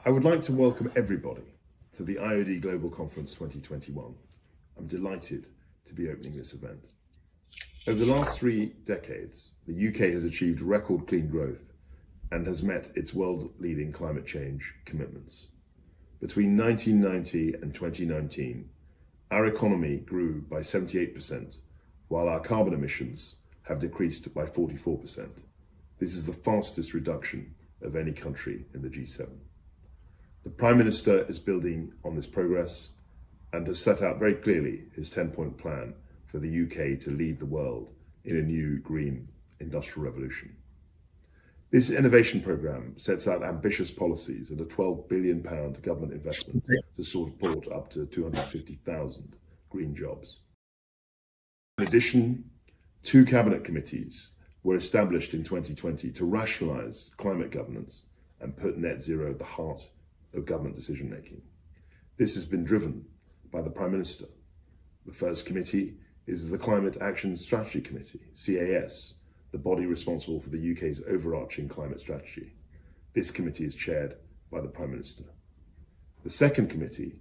I would like to welcome everybody to the IoD Global Conference 2021. I'm delighted to be opening this event. Over the last 3 decades, the UK has achieved record clean growth and has met its world-leading climate change commitments. Between 1990 and 2019, our economy grew by 78%, while our carbon emissions have decreased by 44%. This is the fastest reduction of any country in the G7. The Prime Minister is building on this progress and has set out very clearly his 10-point plan for the UK to lead the world in a new green industrial revolution. This innovation programme sets out ambitious policies and a £12 billion government investment to support up to 250,000 green jobs. In addition, 2 cabinet committees were established in 2020 to rationalise climate governance and put net zero at the heart of government decision making. This has been driven by the Prime Minister. The first committee is the Climate Action Strategy Committee, CAS, the body responsible for the UK's overarching climate strategy. This committee is chaired by the Prime Minister. The second committee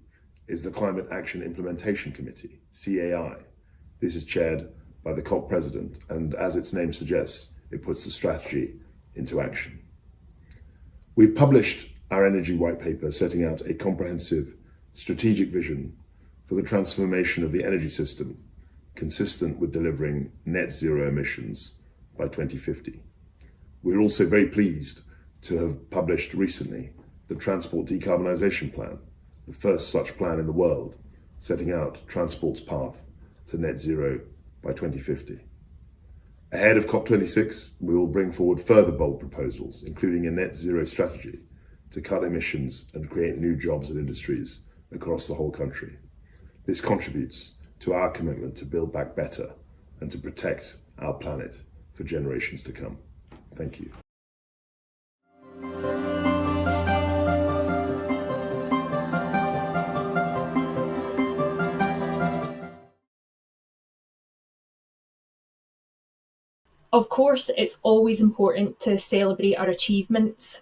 is the Climate Action Implementation Committee, CAI. This is chaired by the COP President, and as its name suggests, it puts the strategy into action. We've published our energy white paper setting out a comprehensive strategic vision for the transformation of the energy system, consistent with delivering net zero emissions by 2050. We're also very pleased to have published recently the Transport Decarbonisation Plan, the first such plan in the world, setting out transport's path to net zero by 2050. Ahead of COP26, we will bring forward further bold proposals, including a net zero strategy to cut emissions and create new jobs and industries across the whole country. This contributes to our commitment to build back better and to protect our planet for generations to come. Thank you. Of course, it's always important to celebrate our achievements.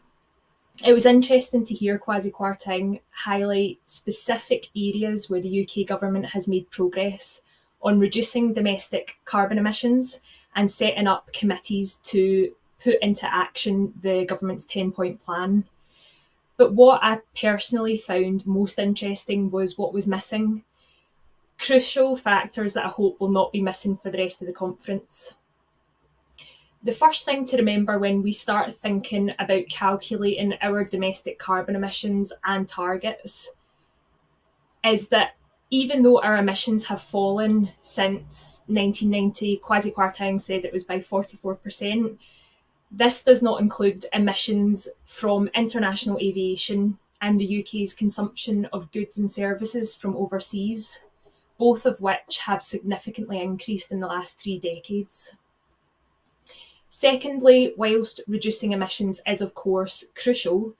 It was interesting to hear Kwasi Kwarteng highlight specific areas where the UK government has made progress on reducing domestic carbon emissions and setting up committees to put into action the government's 10-point plan. But what I personally found most interesting was what was missing. Crucial factors that I hope will not be missing for the rest of the conference. The first thing to remember when we start thinking about calculating our domestic carbon emissions and targets is that even though our emissions have fallen since 1990, Kwasi Kwarteng said it was by 44%, this does not include emissions from international aviation and the UK's consumption of goods and services from overseas, both of which have significantly increased in the last 3 decades. Secondly, whilst reducing emissions is of course crucial,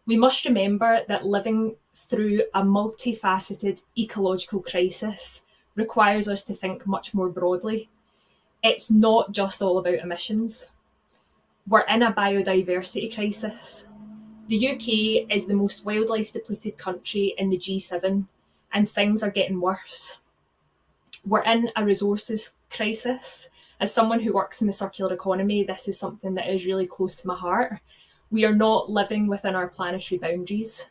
we must remember that living through a multifaceted ecological crisis requires us to think much more broadly. It's not just all about emissions. We're in a biodiversity crisis. The UK is the most wildlife depleted country in the G7, and things are getting worse. We're in a resources crisis. As someone who works in the circular economy, this is something that is really close to my heart. We are not living within our planetary boundaries.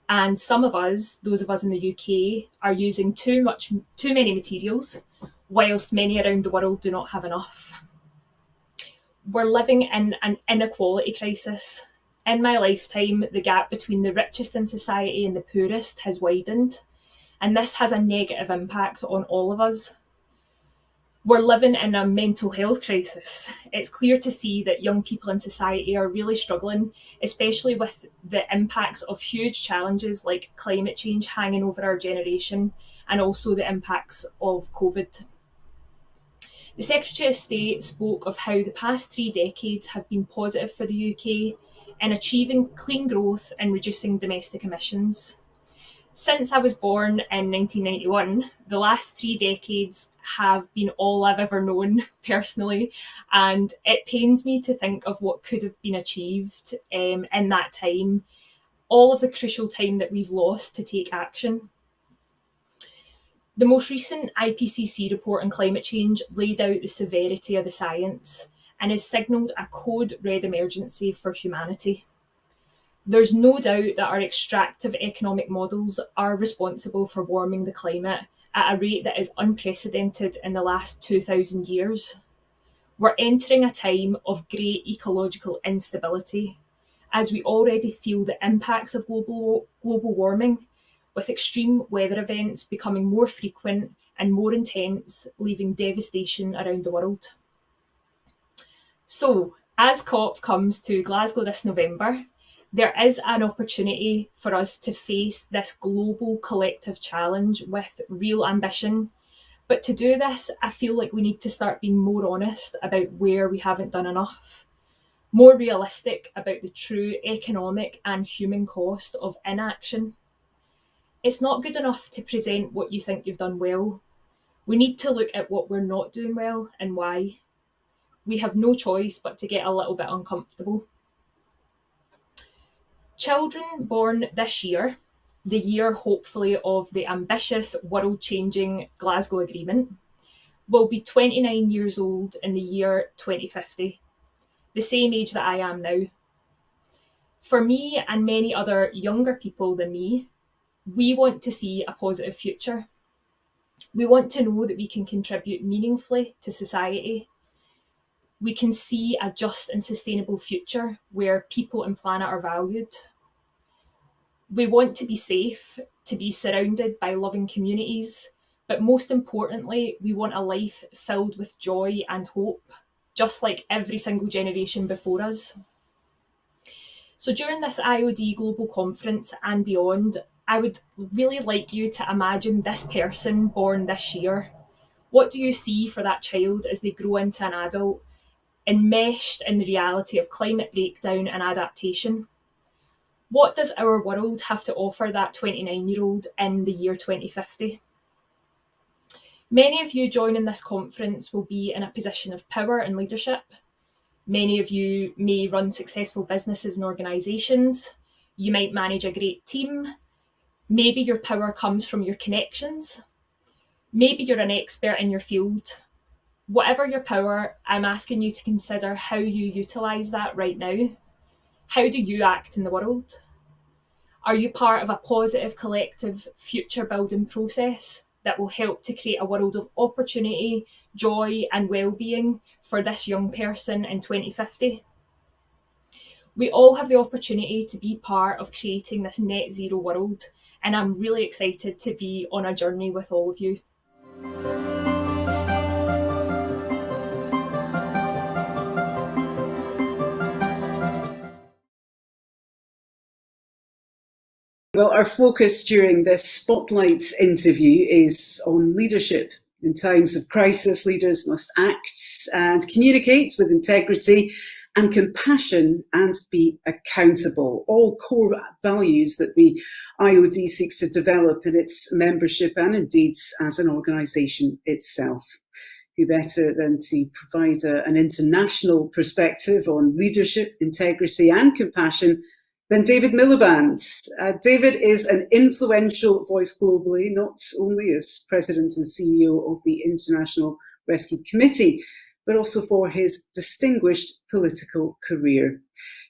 And some of us, those of us in the UK, are using too many materials, whilst many around the world do not have enough. We're living in an inequality crisis. In my lifetime, the gap between the richest in society and the poorest has widened, and this has a negative impact on all of us. We're living in a mental health crisis. It's clear to see that young people in society are really struggling, especially with the impacts of huge challenges like climate change hanging over our generation and also the impacts of COVID. The Secretary of State spoke of how the past 3 decades have been positive for the UK in achieving clean growth and reducing domestic emissions. Since I was born in 1991, the last 3 decades have been all I've ever known personally, and it pains me to think of what could have been achieved in that time all of the crucial time that we've lost to take action. The most recent IPCC report on climate change laid out the severity of the science and has signalled a code red emergency for humanity. There's no doubt that our extractive economic models are responsible for warming the climate at a rate that is unprecedented in the last 2,000 years. We're entering a time of great ecological instability, as we already feel the impacts of global warming, with extreme weather events becoming more frequent and more intense, leaving devastation around the world. So, as COP comes to Glasgow this November, there is an opportunity for us to face this global collective challenge with real ambition. But to do this, I feel like we need to start being more honest about where we haven't done enough, more realistic about the true economic and human cost of inaction. It's not good enough to present what you think you've done well. We need to look at what we're not doing well and why. We have no choice but to get a little bit uncomfortable. Children born this year, the year hopefully of the ambitious world-changing Glasgow Agreement, will be 29 years old in the year 2050, the same age that I am now. For me and many other younger people than me, we want to see a positive future. We want to know that we can contribute meaningfully to society. We can see a just and sustainable future where people and planet are valued. We want to be safe, to be surrounded by loving communities, but most importantly, we want a life filled with joy and hope, just like every single generation before us. So during this IoD Global Conference and beyond, I would really like you to imagine this person born this year. What do you see for that child as they grow into an adult, enmeshed in the reality of climate breakdown and adaptation? What does our world have to offer that 29-year-old in the year 2050? Many of you joining this conference will be in a position of power and leadership. Many of you may run successful businesses and organisations. You might manage a great team. Maybe your power comes from your connections. Maybe you're an expert in your field. Whatever your power, I'm asking you to consider how you utilise that right now. How do you act in the world? Are you part of a positive collective future building process that will help to create a world of opportunity, joy and well-being for this young person in 2050? We all have the opportunity to be part of creating this net zero world, and I'm really excited to be on a journey with all of you. Well, our focus during this Spotlight interview is on leadership. In times of crisis, leaders must act and communicate with integrity and compassion and be accountable. All core values that the IoD seeks to develop in its membership and indeed as an organisation itself. Who better than to provide an international perspective on leadership, integrity and compassion than David Miliband. David is an influential voice globally, not only as President and CEO of the International Rescue Committee, but also for his distinguished political career.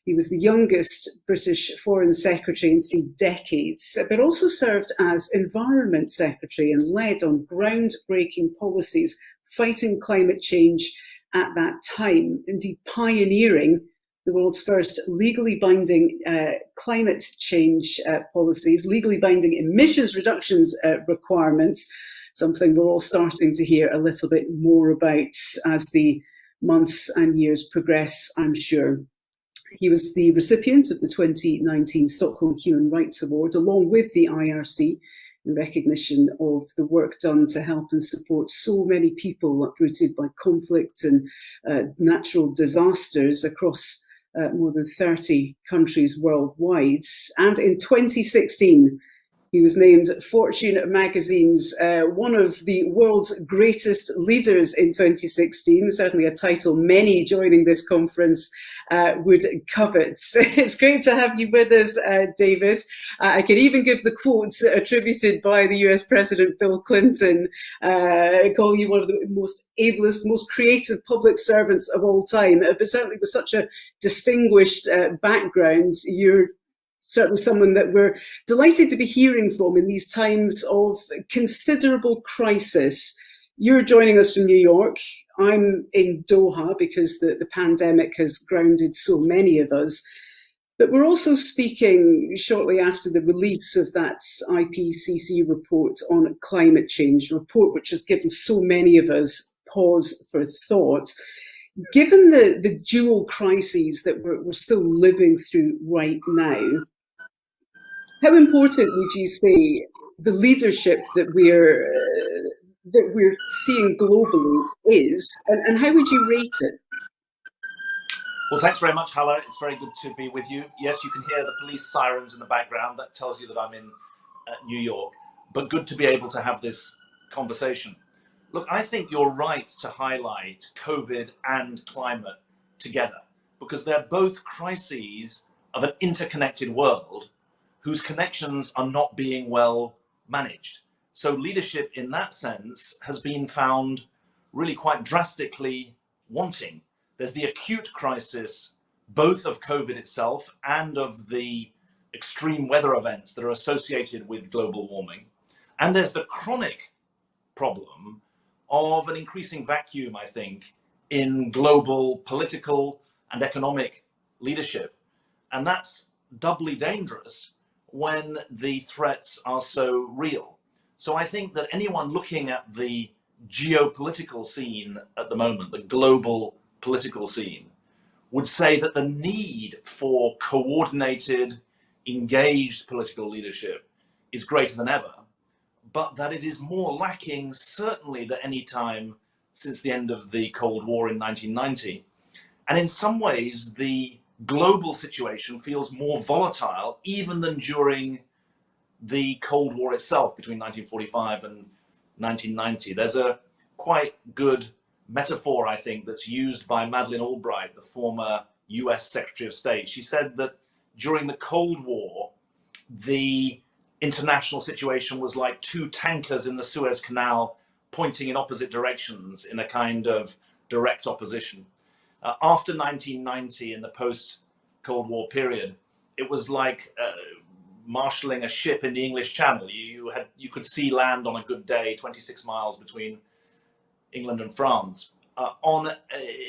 He was the youngest British Foreign Secretary in 3 decades, but also served as Environment Secretary and led on groundbreaking policies fighting climate change at that time, indeed pioneering the world's first legally binding climate change policies, legally binding emissions reductions requirements, something we're all starting to hear a little bit more about as the months and years progress, I'm sure. He was the recipient of the 2019 Stockholm Human Rights Award, along with the IRC, in recognition of the work done to help and support so many people uprooted by conflict and natural disasters across more than 30 countries worldwide. And in 2016, He was named Fortune magazine's one of the world's greatest leaders in 2016, certainly a title many joining this conference would covet. It's great to have you with us, David. I can even give the quotes attributed by the US President Bill Clinton, calling you one of the most ablest, most creative public servants of all time. But certainly with such a distinguished background, you're certainly someone that we're delighted to be hearing from in these times of considerable crisis. You're joining us from New York. I'm in Doha because the pandemic has grounded so many of us. But we're also speaking shortly after the release of that IPCC report on climate change, a report which has given so many of us pause for thought. Given the dual crises that we're still living through right now, how important would you say the leadership that we're seeing globally is, and how would you rate it? Well, thanks very much, Hala. It's very good to be with you. Yes, you can hear the police sirens in the background. That tells you that I'm in New York, but good to be able to have this conversation. Look, I think you're right to highlight COVID and climate together, because they're both crises of an interconnected world whose connections are not being well managed. So leadership in that sense has been found really quite drastically wanting. There's the acute crisis, both of COVID itself and of the extreme weather events that are associated with global warming. And there's the chronic problem of an increasing vacuum, I think, in global political and economic leadership. And that's doubly dangerous when the threats are so real. So I think that anyone looking at the geopolitical scene at the moment, the global political scene, would say that the need for coordinated, engaged political leadership is greater than ever, but that it is more lacking certainly than any time since the end of the Cold War in 1990. And in some ways, the global situation feels more volatile even than during the Cold War itself between 1945 and 1990. There's a quite good metaphor, I think, that's used by Madeleine Albright, the former US Secretary of State. She said that during the Cold War, the international situation was like two tankers in the Suez Canal pointing in opposite directions in a kind of direct opposition. After 1990, in the post-Cold War period, it was like marshalling a ship in the English Channel. You could see land on a good day, 26 miles between England and France.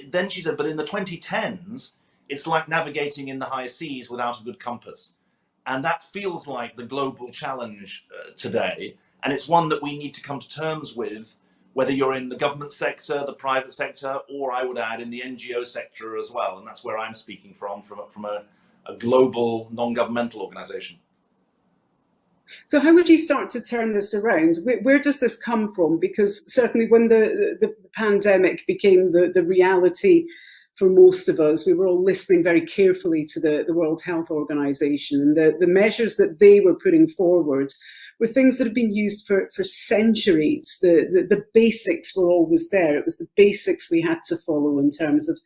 Then she said, but in the 2010s, it's like navigating in the high seas without a good compass. And that feels like the global challenge today. And it's one that we need to come to terms with, whether you're in the government sector, the private sector, or I would add in the NGO sector as well. And that's where I'm speaking from a global non-governmental organization. So how would you start to turn this around? Where does this come from? Because certainly when the pandemic became the reality for most of us, we were all listening very carefully to the World Health Organization, and the measures that they were putting forward were things that have been used for centuries. The basics were always there. It was the basics we had to follow in terms of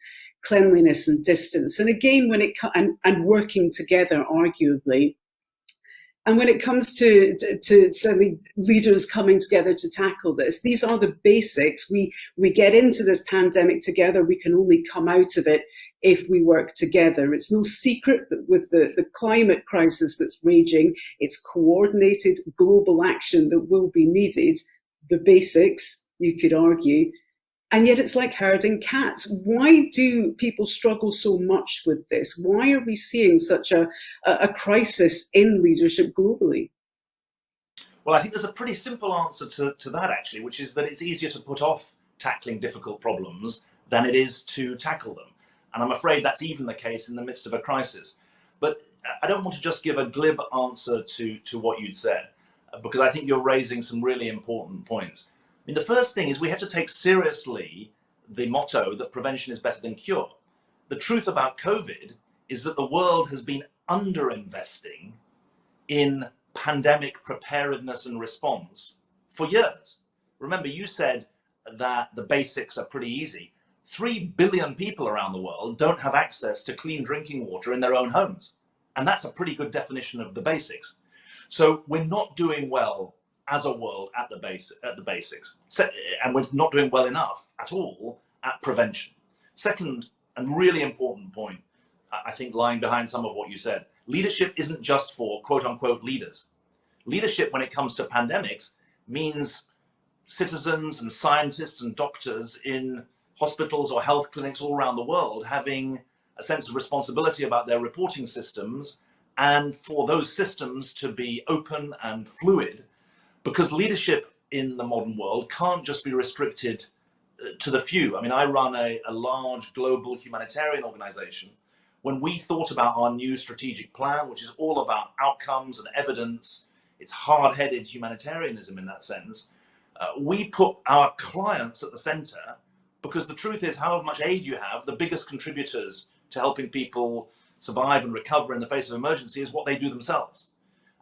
cleanliness and distance. And again, and working together, arguably. And when it comes to certainly leaders coming together to tackle this, these are the basics. We get into this pandemic together. We can only come out of it if we work together. It's no secret that with the climate crisis that's raging, it's coordinated global action that will be needed. The basics, you could argue. And yet it's like herding cats. Why do people struggle so much with this? Why are we seeing such a crisis in leadership globally? Well, I think there's a pretty simple answer to that, actually, which is that it's easier to put off tackling difficult problems than it is to tackle them. And I'm afraid that's even the case in the midst of a crisis. But I don't want to just give a glib answer to what you'd said, because I think you're raising some really important points. I mean, the first thing is we have to take seriously the motto that prevention is better than cure. The truth about COVID is that the world has been underinvesting in pandemic preparedness and response for years. Remember, you said that the basics are pretty easy. 3 billion people around the world don't have access to clean drinking water in their own homes. And that's a pretty good definition of the basics. So we're not doing well as a world at the basics. And we're not doing well enough at all at prevention. Second, and really important point, I think lying behind some of what you said, leadership isn't just for quote unquote leaders. Leadership when it comes to pandemics means citizens and scientists and doctors in hospitals or health clinics all around the world having a sense of responsibility about their reporting systems, and for those systems to be open and fluid, because leadership in the modern world can't just be restricted to the few. I mean, I run a large global humanitarian organization. When we thought about our new strategic plan, which is all about outcomes and evidence, it's hard-headed humanitarianism in that sense, we put our clients at the center, because the truth is, however much aid you have, the biggest contributors to helping people survive and recover in the face of emergency is what they do themselves.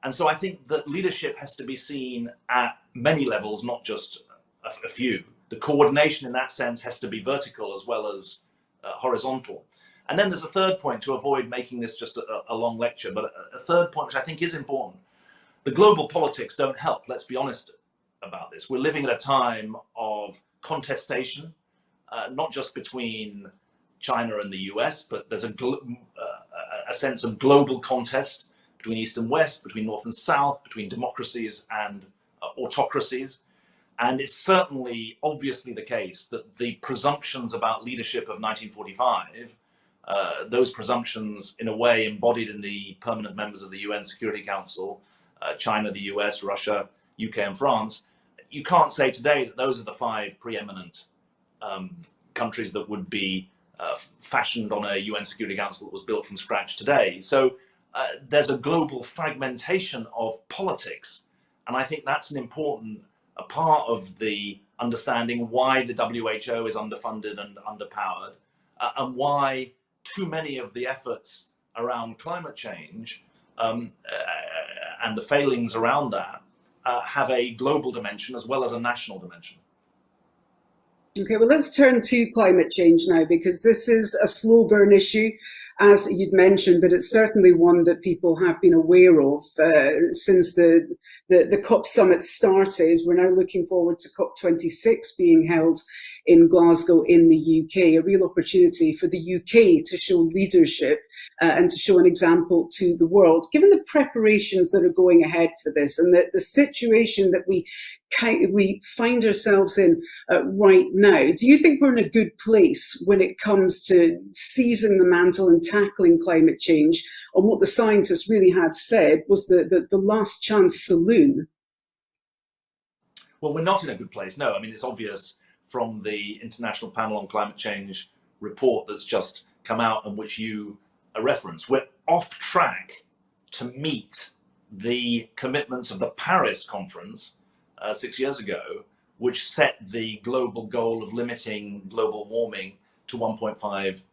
And so I think that leadership has to be seen at many levels, not just a few. The coordination in that sense has to be vertical as well as horizontal. And then there's a third point, to avoid making this just a long lecture, but a third point which I think is important. The global politics don't help, let's be honest about this. We're living at a time of contestation, not just between China and the US, but there's a sense of global contest between East and West, between North and South, between democracies and autocracies. And it's certainly obviously the case that the presumptions about leadership of 1945, those presumptions in a way embodied in the permanent members of the UN Security Council, China, the US, Russia, UK and France, you can't say today that those are the 5 preeminent countries that would be fashioned on a UN Security Council that was built from scratch today. So there's a global fragmentation of politics. And I think that's an important part of the understanding why the WHO is underfunded and underpowered, and why too many of the efforts around climate change and the failings around that have a global dimension as well as a national dimension. Okay, well, let's turn to climate change now, because this is a slow burn issue, as you'd mentioned, but it's certainly one that people have been aware of since the COP summit started. We're now looking forward to COP26 being held in Glasgow in the UK, a real opportunity for the UK to show leadership and to show an example to the world. Given the preparations that are going ahead for this and the situation that we find ourselves in right now, do you think we're in a good place when it comes to seizing the mantle and tackling climate change on what the scientists really had said was the last chance saloon? Well, we're not in a good place. No, I mean, it's obvious from the International Panel on Climate Change report that's just come out and which you referenced. We're off track to meet the commitments of the Paris conference 6 years ago, which set the global goal of limiting global warming to 1.5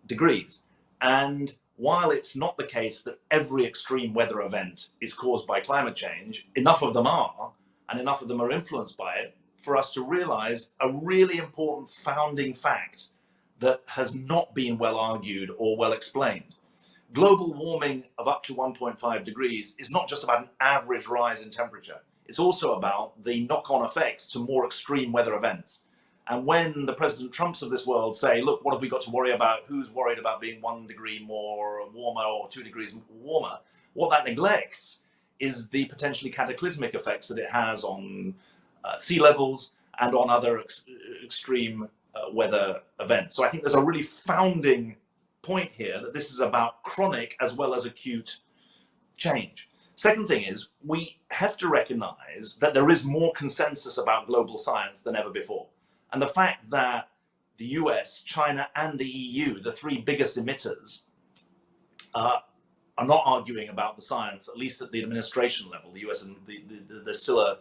degrees. And while it's not the case that every extreme weather event is caused by climate change, enough of them are, and enough of them are influenced by it, for us to realize a really important founding fact that has not been well argued or well explained. Global warming of up to 1.5 degrees is not just about an average rise in temperature. It's also about the knock-on effects to more extreme weather events. And when the President Trumps of this world say, look, what have we got to worry about? Who's worried about being 1 degree more warmer or 2 degrees warmer? What that neglects is the potentially cataclysmic effects that it has on sea levels and on other extreme weather events. So I think there's a really founding point here that this is about chronic as well as acute change. Second thing is, we have to recognize that there is more consensus about global science than ever before. And the fact that the US, China, and the EU, the 3 biggest emitters, are not arguing about the science, at least at the administration level. The US and there's still a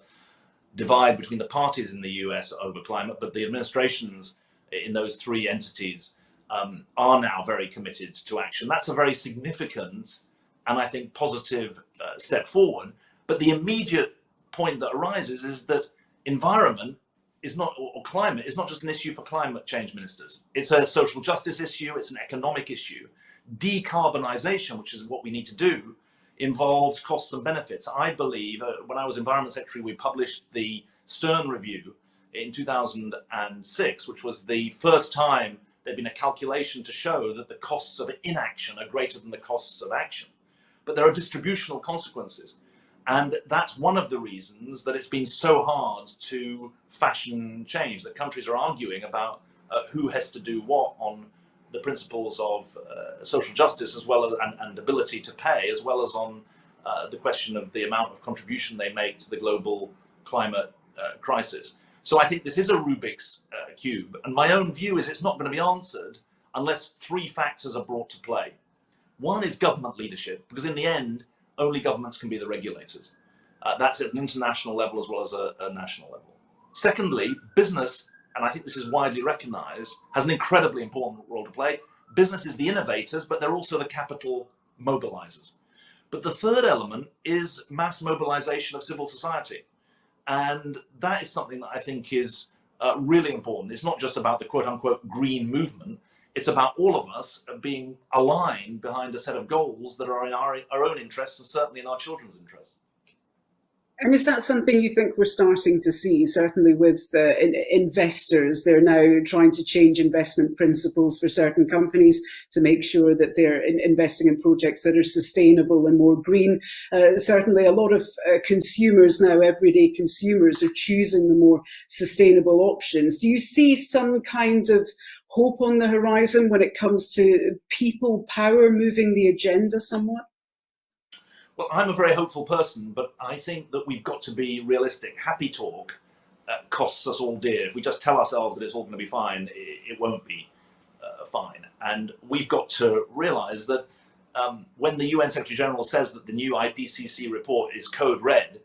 divide between the parties in the US over climate, but the administrations in those 3 entities are now very committed to action. That's a very significant and I think positive step forward. But the immediate point that arises is that environment is not, or climate is not just an issue for climate change ministers. It's a social justice issue, it's an economic issue. Decarbonisation, which is what we need to do, involves costs and benefits. I believe, when I was Environment Secretary, we published the Stern Review in 2006, which was the first time there'd been a calculation to show that the costs of inaction are greater than the costs of action. But there are distributional consequences. And that's one of the reasons that it's been so hard to fashion change, that countries are arguing about who has to do what on the principles of social justice, as well as and ability to pay, as well as on the question of the amount of contribution they make to the global climate crisis. So I think this is a Rubik's cube, and my own view is it's not going to be answered unless three factors are brought to play. One is government leadership, because in the end, only governments can be the regulators. That's at an international level as well as a national level. Secondly, business, and I think this is widely recognized, has an incredibly important role to play. Business is the innovators, but they're also the capital mobilizers. But the third element is mass mobilization of civil society. And that is something that I think is really important. It's not just about the quote unquote green movement. It's about all of us being aligned behind a set of goals that are in our own interests and certainly in our children's interests. And is that something you think we're starting to see, certainly with investors? They're now trying to change investment principles for certain companies to make sure that they're investing in projects that are sustainable and more green. Certainly a lot of consumers now, everyday consumers, are choosing the more sustainable options. Do you see some kind of hope on the horizon when it comes to people power moving the agenda somewhat? Well, I'm a very hopeful person, but I think that we've got to be realistic. Happy talk costs us all dear. If we just tell ourselves that it's all going to be fine, it won't be fine. And we've got to realize that when the UN Secretary General says that the new IPCC report is code red,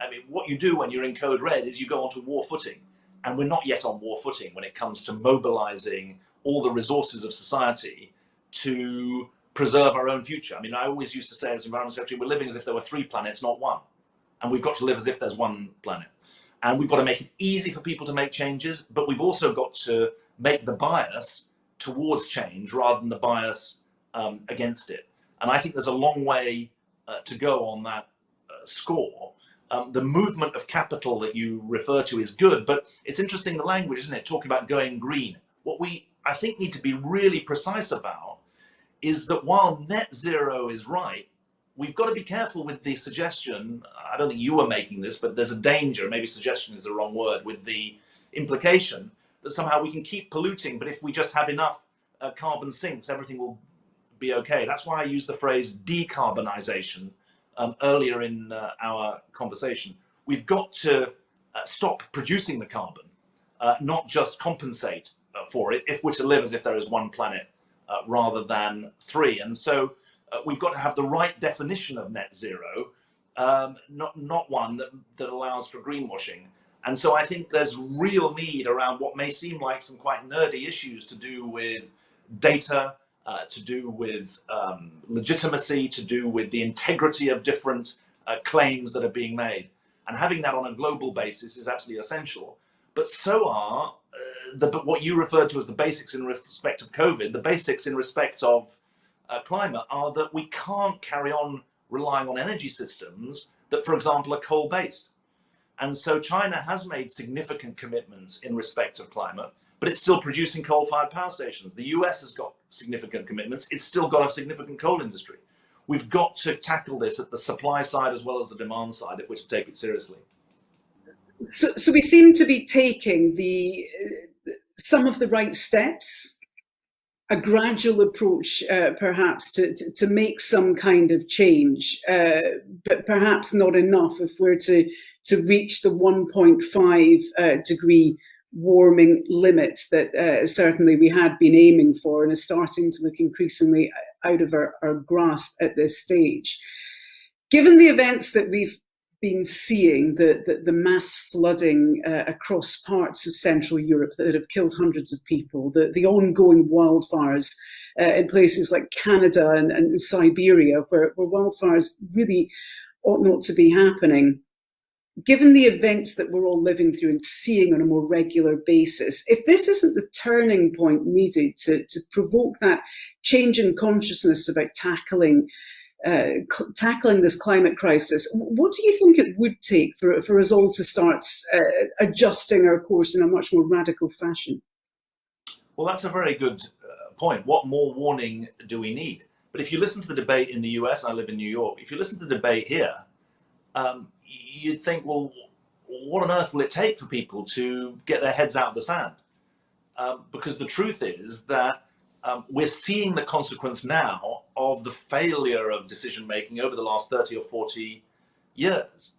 I mean, what you do when you're in code red is you go onto war footing. And we're not yet on war footing when it comes to mobilizing all the resources of society to preserve our own future. I mean, I always used to say as Environment Secretary, we're living as if there were 3 planets, not 1. And we've got to live as if there's 1 planet. And we've got to make it easy for people to make changes, but we've also got to make the bias towards change rather than the bias against it. And I think there's a long way to go on that score. The movement of capital that you refer to is good, but it's interesting, the language, isn't it? Talking about going green. What we, I think, need to be really precise about is that while net zero is right, we've got to be careful with the suggestion. I don't think you were making this, but there's a danger, maybe suggestion is the wrong word, with the implication that somehow we can keep polluting, but if we just have enough carbon sinks, everything will be okay. That's why I use the phrase decarbonization earlier in our conversation. We've got to stop producing the carbon, not just compensate for it, if we're to live as if there is 1 planet rather than 3. And so we've got to have the right definition of net zero, not one that allows for greenwashing. And so I think there's real need around what may seem like some quite nerdy issues to do with data, to do with legitimacy, to do with the integrity of different claims that are being made. And having that on a global basis is absolutely essential. But so are what you referred to as the basics in respect of COVID. The basics in respect of climate are that we can't carry on relying on energy systems that, for example, are coal-based. And so China has made significant commitments in respect of climate, but it's still producing coal-fired power stations. The US has got significant commitments. It's still got a significant coal industry. We've got to tackle this at the supply side as well as the demand side if we're to take it seriously. So we seem to be taking some of the right steps, a gradual approach, perhaps, to make some kind of change, but perhaps not enough if we're to reach the 1.5 degree warming limit that certainly we had been aiming for and is starting to look increasingly out of our grasp at this stage. Given the events that we've been seeing, the mass flooding across parts of Central Europe that have killed hundreds of people, the ongoing wildfires in places like Canada and Siberia, where wildfires really ought not to be happening. Given the events that we're all living through and seeing on a more regular basis, if this isn't the turning point needed to provoke that change in consciousness about tackling this climate crisis, what do you think it would take for us all to start adjusting our course in a much more radical fashion? Well, that's a very good point. What more warning do we need? But if you listen to the debate in the US, I live in New York, if you listen to the debate here, you'd think, well, what on earth will it take for people to get their heads out of the sand? Because the truth is that we're seeing the consequence now of the failure of decision making over the last 30 or 40 years.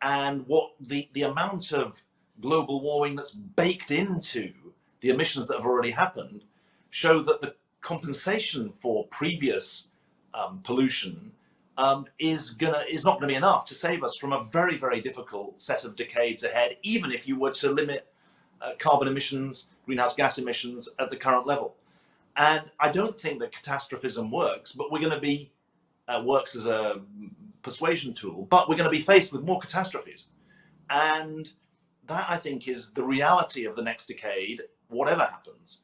And what the amount of global warming that's baked into the emissions that have already happened show that the compensation for previous pollution is not going to be enough to save us from a very, very difficult set of decades ahead, even if you were to limit carbon emissions, greenhouse gas emissions at the current level. And I don't think that catastrophism works, but we're going to be works as a persuasion tool, but we're going to be faced with more catastrophes. And that, I think, is the reality of the next decade, whatever happens.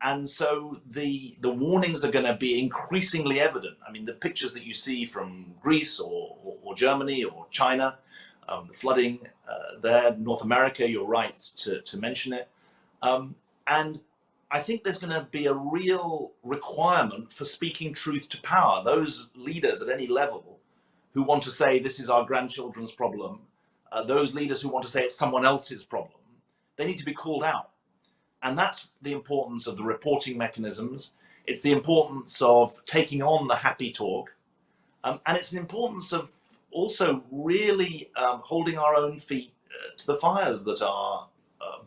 And so the warnings are going to be increasingly evident. I mean, the pictures that you see from Greece or Germany or China, the flooding there, North America, you're right to mention it. And I think there's going to be a real requirement for speaking truth to power. Those leaders at any level who want to say this is our grandchildren's problem, those leaders who want to say it's someone else's problem, they need to be called out. And that's the importance of the reporting mechanisms. It's the importance of taking on the happy talk. And it's the importance of also really holding our own feet to the fires that are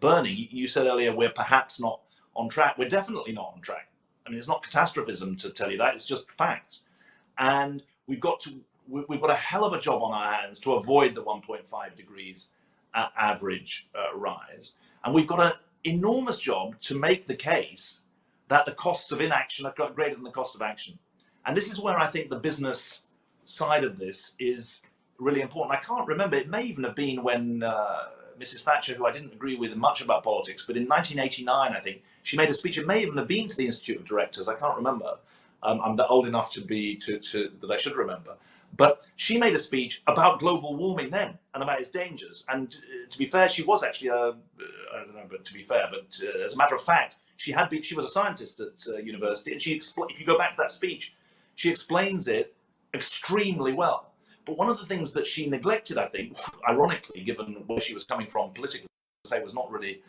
burning. You said earlier, we're perhaps not on track. We're definitely not on track. I mean, it's not catastrophism to tell you that, it's just facts. And we've got a hell of a job on our hands to avoid the 1.5 degrees average rise. And we've got an enormous job to make the case that the costs of inaction are greater than the cost of action. And this is where I think the business side of this is really important. I can't remember, it may even have been when Mrs. Thatcher, who I didn't agree with much about politics, but in 1989, I think, she made a speech. It may even have been to the Institute of Directors, I can't remember. I'm old enough to that I should remember. But she made a speech about global warming then and about its dangers. And to be fair, she was actually I don't know, but to be fair, but as a matter of fact, she was a scientist at university, and if you go back to that speech, she explains it extremely well. But one of the things that she neglected, I think, ironically, given where she was coming from politically, say was not really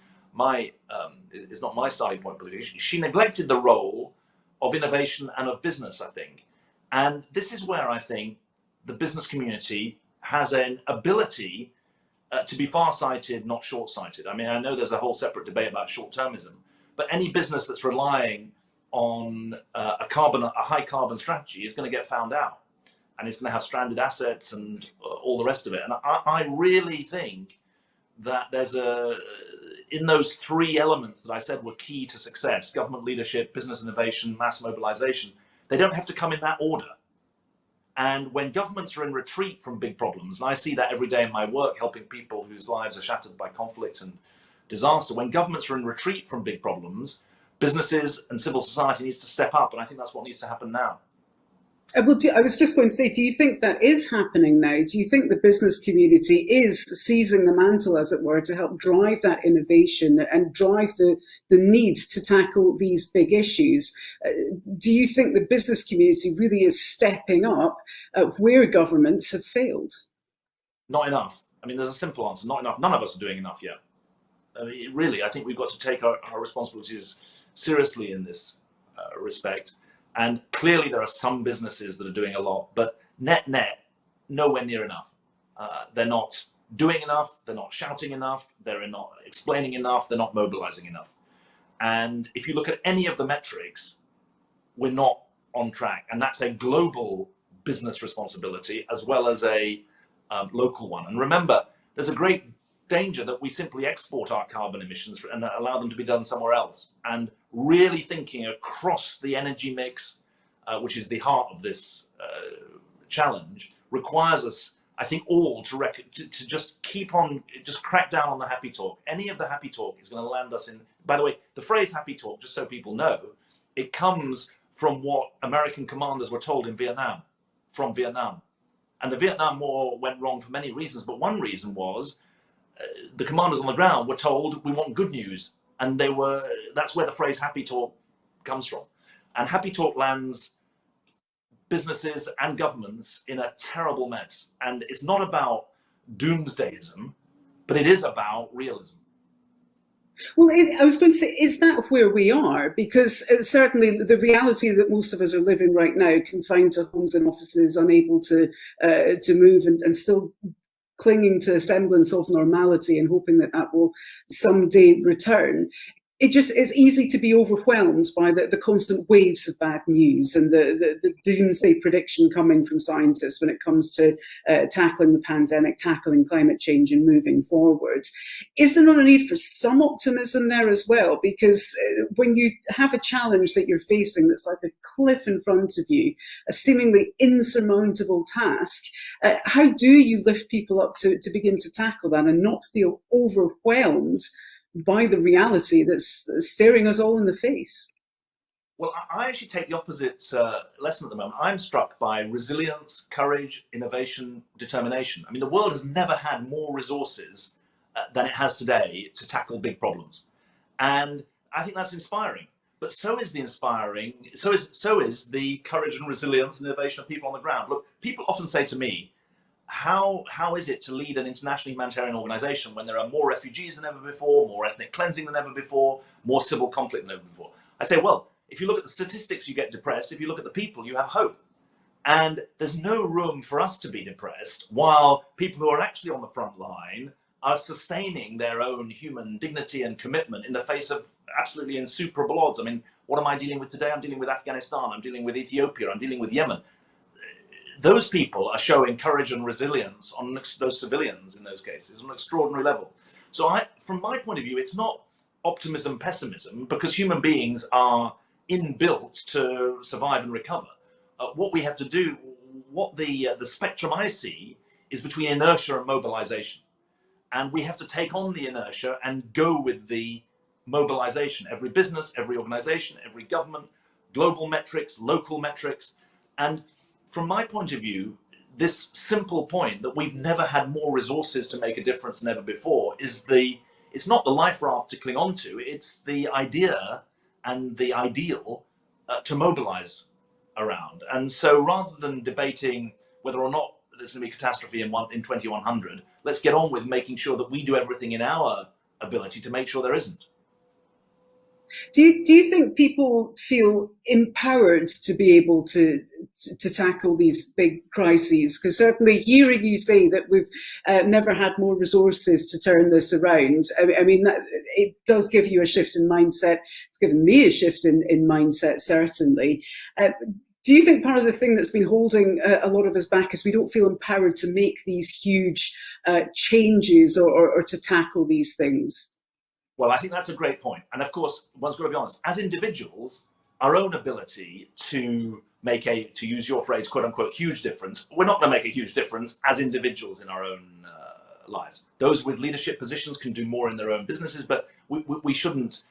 it's not my starting point politically. She neglected the role of innovation and of business, I think. And this is where I think the business community has an ability to be far-sighted, not short-sighted. I mean, I know there's a whole separate debate about short-termism, but any business that's relying on a high carbon strategy is going to get found out, and it's going to have stranded assets and all the rest of it. And I really think that there's in those three elements that I said were key to success: government leadership, business innovation, mass mobilization. They don't have to come in that order. And when governments are in retreat from big problems, and I see that every day in my work, helping people whose lives are shattered by conflict and disaster, when governments are in retreat from big problems, businesses and civil society needs to step up. And I think that's what needs to happen now. Well, I was just going to say, do you think that is happening now? Do you think the business community is seizing the mantle, as it were, to help drive that innovation and drive the need to tackle these big issues? Do you think the business community really is stepping up where governments have failed? Not enough. I mean, there's a simple answer: not enough. None of us are doing enough yet. I mean, really, I think we've got to take our responsibilities seriously in this respect. And clearly there are some businesses that are doing a lot, but net, nowhere near enough. They're not doing enough, they're not shouting enough, they're not explaining enough, they're not mobilizing enough. And if you look at any of the metrics, we're not on track. And that's a global business responsibility as well as a local one. And remember, there's a great danger that we simply export our carbon emissions and allow them to be done somewhere else. And really thinking across the energy mix, which is the heart of this challenge, requires us, I think all to just keep on, just crack down on the happy talk. Any of the happy talk is going to land us in. By the way, the phrase happy talk, just so people know, it comes from what American commanders were told in Vietnam, from Vietnam. And the Vietnam War went wrong for many reasons, but one reason was the commanders on the ground were told, we want good news. And that's where the phrase happy talk comes from. And happy talk lands businesses and governments in a terrible mess. And it's not about doomsdayism, but it is about realism. Well, I was going to say, is that where we are? Because certainly the reality that most of us are living right now, confined to homes and offices, unable to move and still clinging to a semblance of normality and hoping that that will someday return. It's easy to be overwhelmed by the constant waves of bad news and the doomsday prediction coming from scientists when it comes to tackling the pandemic, tackling climate change and moving forward. Is there not a need for some optimism there as well? Because when you have a challenge that you're facing that's like a cliff in front of you, a seemingly insurmountable task, how do you lift people up to begin to tackle that and not feel overwhelmed by the reality that's staring us all in the face? Well, I actually take the opposite lesson at the moment. I'm struck by resilience, courage, innovation, determination. I mean, the world has never had more resources than it has today to tackle big problems. And I think that's inspiring. But so is the courage and resilience and innovation of people on the ground. Look, people often say to me, how is it to lead an international humanitarian organization when there are more refugees than ever before, more ethnic cleansing than ever before, more civil conflict than ever before? I say, well, if you look at the statistics, you get depressed. If you look at the people, you have hope. And there's no room for us to be depressed while people who are actually on the front line are sustaining their own human dignity and commitment in the face of absolutely insuperable odds. I mean, what am I dealing with today? I'm dealing with Afghanistan. I'm dealing with Ethiopia. I'm dealing with Yemen. Those people are showing courage and resilience on those civilians in those cases on an extraordinary level. So from my point of view, it's not optimism, pessimism, because human beings are inbuilt to survive and recover. What we have to do, what the spectrum I see is between inertia and mobilization. And we have to take on the inertia and go with the mobilization. Every business, every organization, every government, global metrics, local metrics. And from my point of view, this simple point that we've never had more resources to make a difference than ever before it's not the life raft to cling on to, it's the idea and the ideal to mobilize around. And so rather than debating whether or not there's going to be a catastrophe in 2100, let's get on with making sure that we do everything in our ability to make sure there isn't. Do you think people feel empowered to be able to tackle these big crises? Because certainly hearing you say that we've never had more resources to turn this around, I mean, it does give you a shift in mindset. It's given me a shift in mindset, certainly. Do you think part of the thing that's been holding a lot of us back is we don't feel empowered to make these huge changes or to tackle these things? Well, I think that's a great point. And of course, one's got to be honest, as individuals, our own ability to make to use your phrase, quote unquote, huge difference, we're not going to make a huge difference as individuals in our own lives. Those with leadership positions can do more in their own businesses, but we shouldn't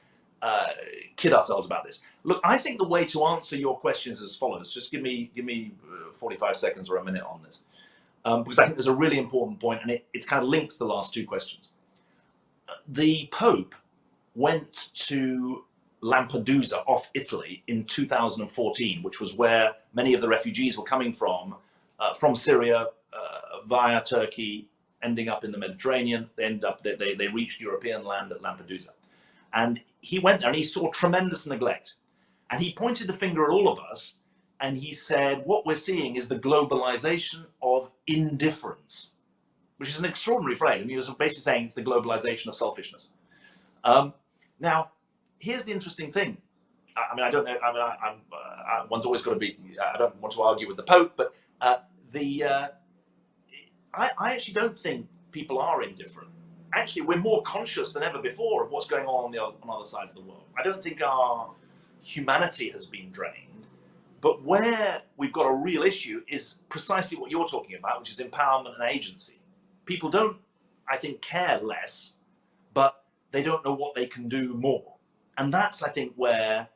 kid ourselves about this. Look, I think the way to answer your questions is as follows. Just give me 45 seconds or a minute on this, because I think there's a really important point, and it kind of links the last two questions. The Pope went to Lampedusa off Italy in 2014, which was where many of the refugees were coming from Syria via Turkey, ending up in the Mediterranean. They reached European land at Lampedusa. And he went there and he saw tremendous neglect. And he pointed the finger at all of us and he said, what we're seeing is the globalization of indifference, which is an extraordinary phrase. I mean, he was basically saying it's the globalization of selfishness. Now, here's the interesting thing. I mean, I don't know. I mean, one's always got to be. I don't want to argue with the Pope, but I actually don't think people are indifferent. Actually, we're more conscious than ever before of what's going on other sides of the world. I don't think our humanity has been drained, But where we've got a real issue is precisely what you're talking about, which is empowerment and agency. People don't, I think, care less, but they don't know what they can do more. And that's, I think, where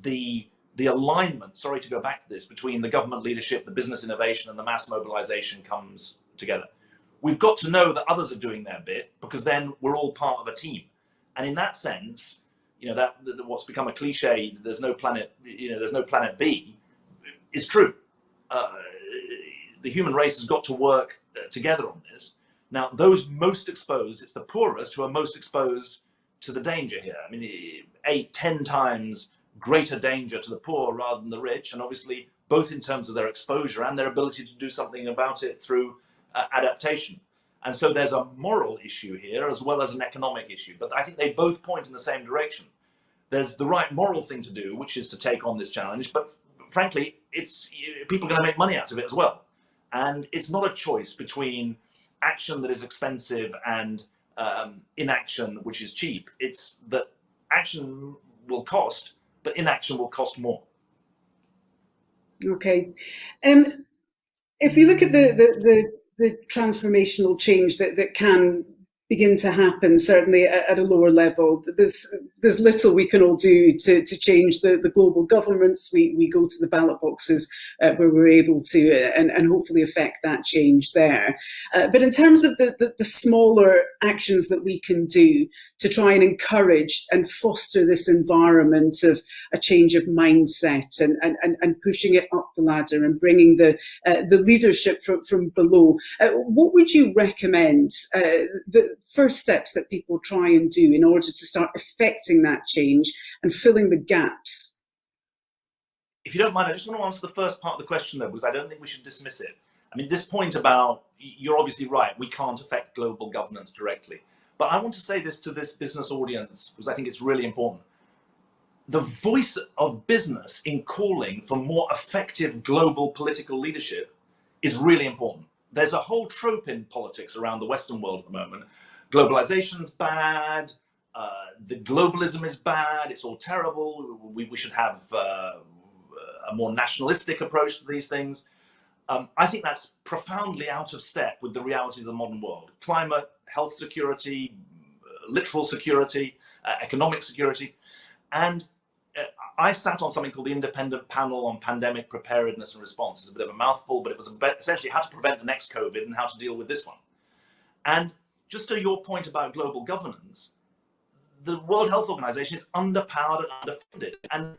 the alignment, sorry to go back to this, between the government leadership, the business innovation, and the mass mobilization comes together. We've got to know that others are doing their bit, because then we're all part of a team. And in that sense, you know, that what's become a cliche, there's no planet, you know, there's no planet B, is true. The human race has got to work together on this. Now, those most exposed, it's the poorest who are most exposed to the danger here. I mean, 8-10 times greater danger to the poor rather than the rich, and obviously both in terms of their exposure and their ability to do something about it through adaptation. And so there's a moral issue here as well as an economic issue, but I think they both point in the same direction. There's the right moral thing to do, which is to take on this challenge, but frankly, it's people are going to make money out of it as well. And it's not a choice between action that is expensive and inaction, which is cheap. It's that action will cost, but inaction will cost more. Okay. If we look at the transformational change that can begin to happen, certainly at a lower level, there's little we can all do to change the global governments. We go to the ballot boxes where we're able to and hopefully affect that change there. But in terms of the smaller actions that we can do to try and encourage and foster this environment of a change of mindset and pushing it up the ladder and bringing the leadership from below, what would you recommend the first steps that people try and do in order to start affecting that change and filling the gaps? If you don't mind, I just want to answer the first part of the question, though, because I don't think we should dismiss it. I mean, this point about, you're obviously right, we can't affect global governance directly. But I want to say this to this business audience, because I think it's really important. The voice of business in calling for more effective global political leadership is really important. There's a whole trope in politics around the Western world at the moment. Globalization's bad, the globalism is bad, it's all terrible, we should have a more nationalistic approach to these things. I think that's profoundly out of step with the realities of the modern world. Climate, health security, literal security, economic security. And I sat on something called the Independent Panel on Pandemic Preparedness and Response. It's a bit of a mouthful, but it was essentially how to prevent the next COVID and how to deal with this one. And just to your point about global governance, the World Health Organization is underpowered and underfunded. And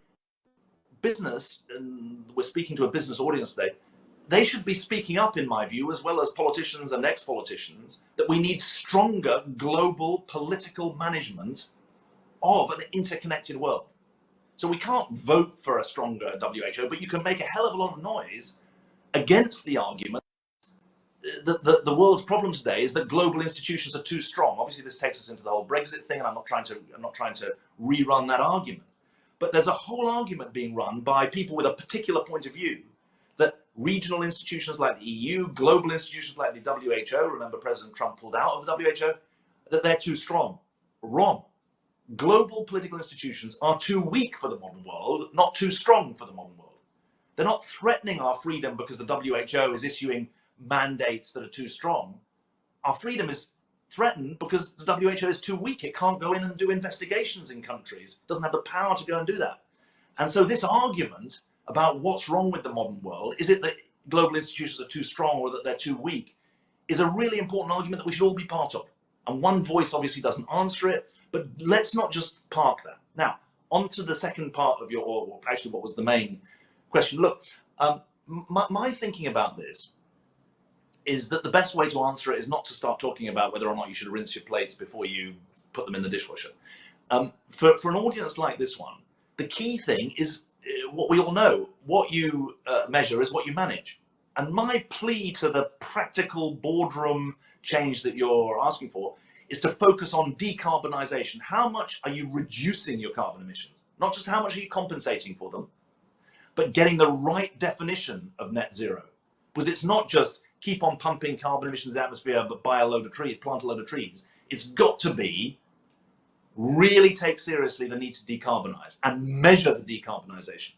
business, and we're speaking to a business audience today, they should be speaking up, in my view, as well as politicians and ex-politicians, that we need stronger global political management of an interconnected world. So we can't vote for a stronger WHO, but you can make a hell of a lot of noise against the argument that the world's problem today is that global institutions are too strong. Obviously, this takes us into the whole Brexit thing, and I'm not trying to rerun that argument. But there's a whole argument being run by people with a particular point of view that regional institutions like the EU, global institutions like the WHO, remember President Trump pulled out of the WHO, that they're too strong. Wrong. Global political institutions are too weak for the modern world, not too strong for the modern world. They're not threatening our freedom because the WHO is issuing mandates that are too strong. Our freedom is threatened because the WHO is too weak. It can't go in and do investigations in countries. It doesn't have the power to go and do that. And so this argument about what's wrong with the modern world, is it that global institutions are too strong or that they're too weak, is a really important argument that we should all be part of. And one voice obviously doesn't answer it, but let's not just park that. Now, on to the second part of your, or actually what was the main question. Look, my thinking about this is that the best way to answer it is not to start talking about whether or not you should rinse your plates before you put them in the dishwasher. For an audience like this one, the key thing is what we all know. What you measure is what you manage. And my plea to the practical boardroom change that you're asking for is to focus on decarbonisation. How much are you reducing your carbon emissions? Not just how much are you compensating for them, but getting the right definition of net zero. Because it's not just keep on pumping carbon emissions in the atmosphere, but buy a load of trees, plant a load of trees. It's got to be really take seriously the need to decarbonise and measure the decarbonisation.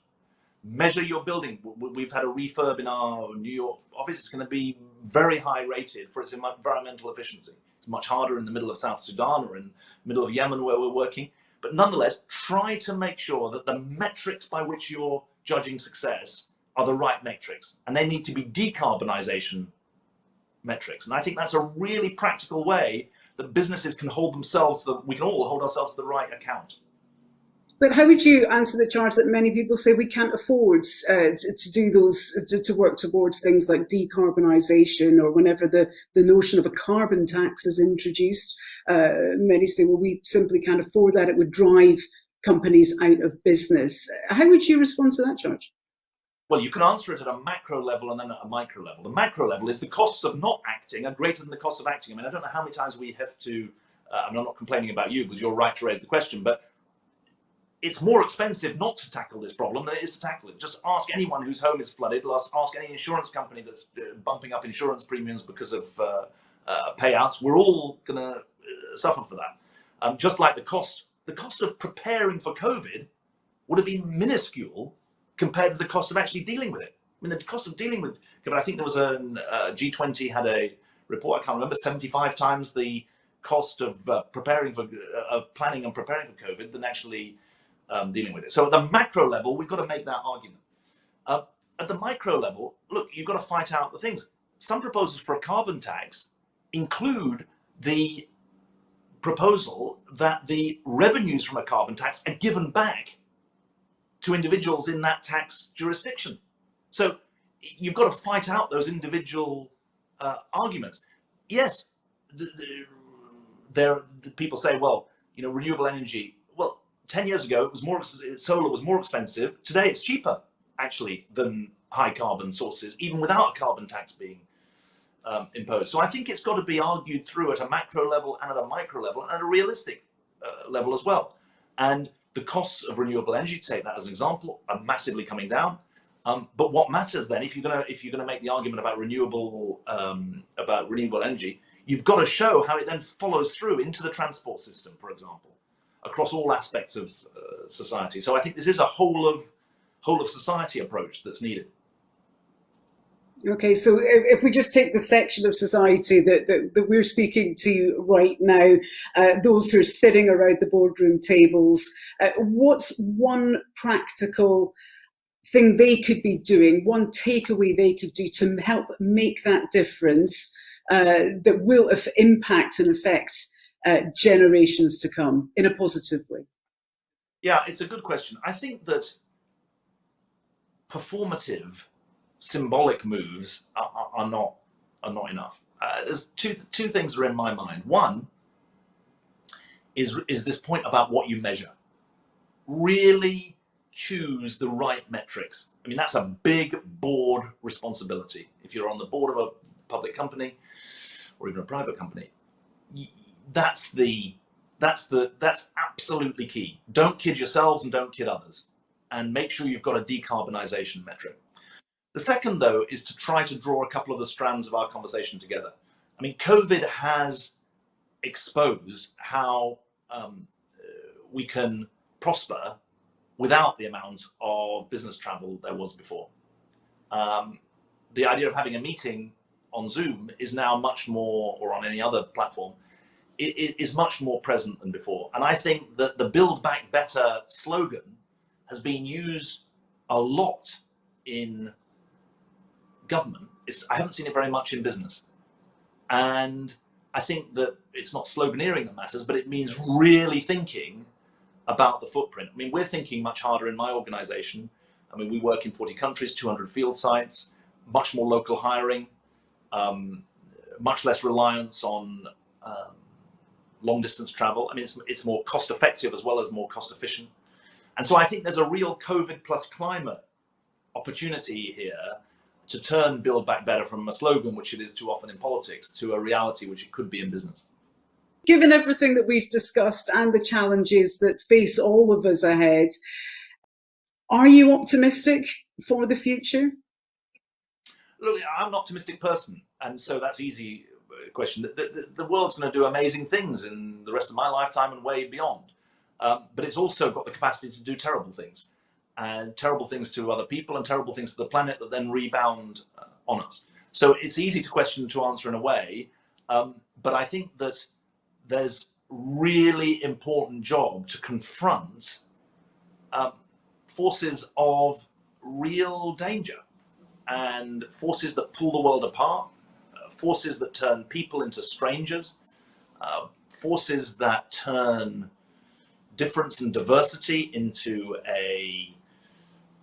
Measure your building. We've had a refurb in our New York office. It's going to be very high rated for its environmental efficiency. It's much harder in the middle of South Sudan or in the middle of Yemen where we're working. But nonetheless, try to make sure that the metrics by which you're judging success are the right metrics. And they need to be decarbonisation metrics. And I think that's a really practical way that businesses can hold themselves, that we can all hold ourselves to the right account. But how would you answer the charge that many people say we can't afford to do those, to work towards things like decarbonisation, or whenever the notion of a carbon tax is introduced, many say, well, we simply can't afford that. It would drive companies out of business. How would you respond to that charge? Well, you can answer it at a macro level and then at a micro level. The macro level is the costs of not acting are greater than the cost of acting. I mean, I don't know how many times we have to, I'm not complaining about you because you're right to raise the question, but it's more expensive not to tackle this problem than it is to tackle it. Just ask anyone whose home is flooded, ask any insurance company that's bumping up insurance premiums because of payouts. We're all going to suffer for that. Just like the cost of preparing for COVID would have been minuscule compared to the cost of actually dealing with it. I mean, the cost of dealing with COVID, I think there was a G20 had a report, I can't remember, 75 times the cost of planning and preparing for COVID than actually dealing with it. So at the macro level, we've got to make that argument. At the micro level, look, you've got to fight out the things. Some proposals for a carbon tax include the proposal that the revenues from a carbon tax are given back to individuals in that tax jurisdiction. So you've got to fight out those individual arguments. Yes, the people say, well, you know, renewable energy. Well, 10 years ago, it was solar was more expensive. Today, it's cheaper, actually, than high carbon sources, even without a carbon tax being imposed. So I think it's got to be argued through at a macro level and at a micro level and at a realistic level as well. And the costs of renewable energy, to take that as an example, are massively coming down. But what matters then, if you're going to make the argument about renewable energy, you've got to show how it then follows through into the transport system, for example, across all aspects of society. So I think this is a whole of society approach that's needed. Okay, so if we just take the section of society that we're speaking to right now, those who are sitting around the boardroom tables, what's one practical thing they could be doing, one takeaway they could do to help make that difference that will impact and affect generations to come in a positive way? Yeah, it's a good question. I think that performative, symbolic moves are not enough. There's two things are in my mind. One is this point about what you measure. Really choose the right metrics. I mean, that's a big board responsibility. If you're on the board of a public company or even a private company, that's absolutely key. Don't kid yourselves and don't kid others, and make sure you've got a decarbonisation metric. The second, though, is to try to draw a couple of the strands of our conversation together. I mean, COVID has exposed how we can prosper without the amount of business travel there was before. The idea of having a meeting on Zoom is now much more, or on any other platform, it is much more present than before. And I think that the Build Back Better slogan has been used a lot in government. I haven't seen it very much in business. And I think that it's not sloganeering that matters, but it means really thinking about the footprint. I mean, we're thinking much harder in my organization. I mean, we work in 40 countries, 200 field sites, much more local hiring, much less reliance on long distance travel. I mean, it's more cost effective as well as more cost efficient. And so I think there's a real COVID plus climate opportunity here to turn Build Back Better from a slogan, which it is too often in politics, to a reality which it could be in business. Given everything that we've discussed and the challenges that face all of us ahead, are you optimistic for the future? Look, I'm an optimistic person, and so that's easy question. The world's going to do amazing things in the rest of my lifetime and way beyond. But it's also got the capacity to do terrible things. and terrible things to other people and terrible things to the planet that then rebound on us. So it's easy to question and to answer in a way, but I think that there's really important job to confront forces of real danger and forces that pull the world apart, forces that turn people into strangers, forces that turn difference and diversity into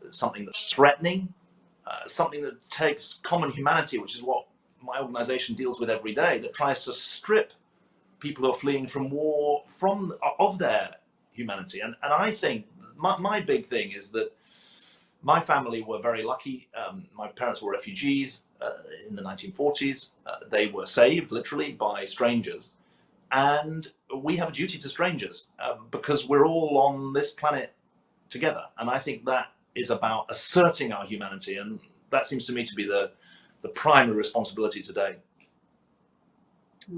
something that's threatening, something that takes common humanity, which is what my organization deals with every day, that tries to strip people who are fleeing from war of their humanity. And I think my big thing is that my family were very lucky. My parents were refugees in the 1940s. They were saved literally by strangers. And we have a duty to strangers because we're all on this planet together. And I think that is about asserting our humanity. And that seems to me to be the primary responsibility today.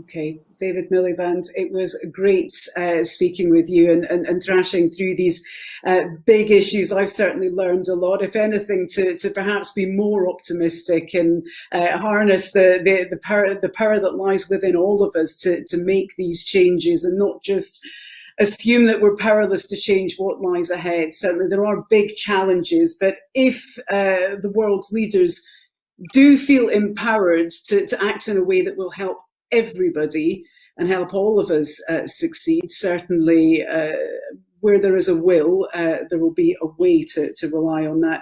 Okay, David Miliband, it was great speaking with you and thrashing through these big issues. I've certainly learned a lot, if anything, to perhaps be more optimistic and harness the power that lies within all of us to make these changes and not just assume that we're powerless to change what lies ahead. Certainly there are big challenges, but if the world's leaders do feel empowered to act in a way that will help everybody and help all of us succeed, certainly where there is a will, there will be a way to rely on that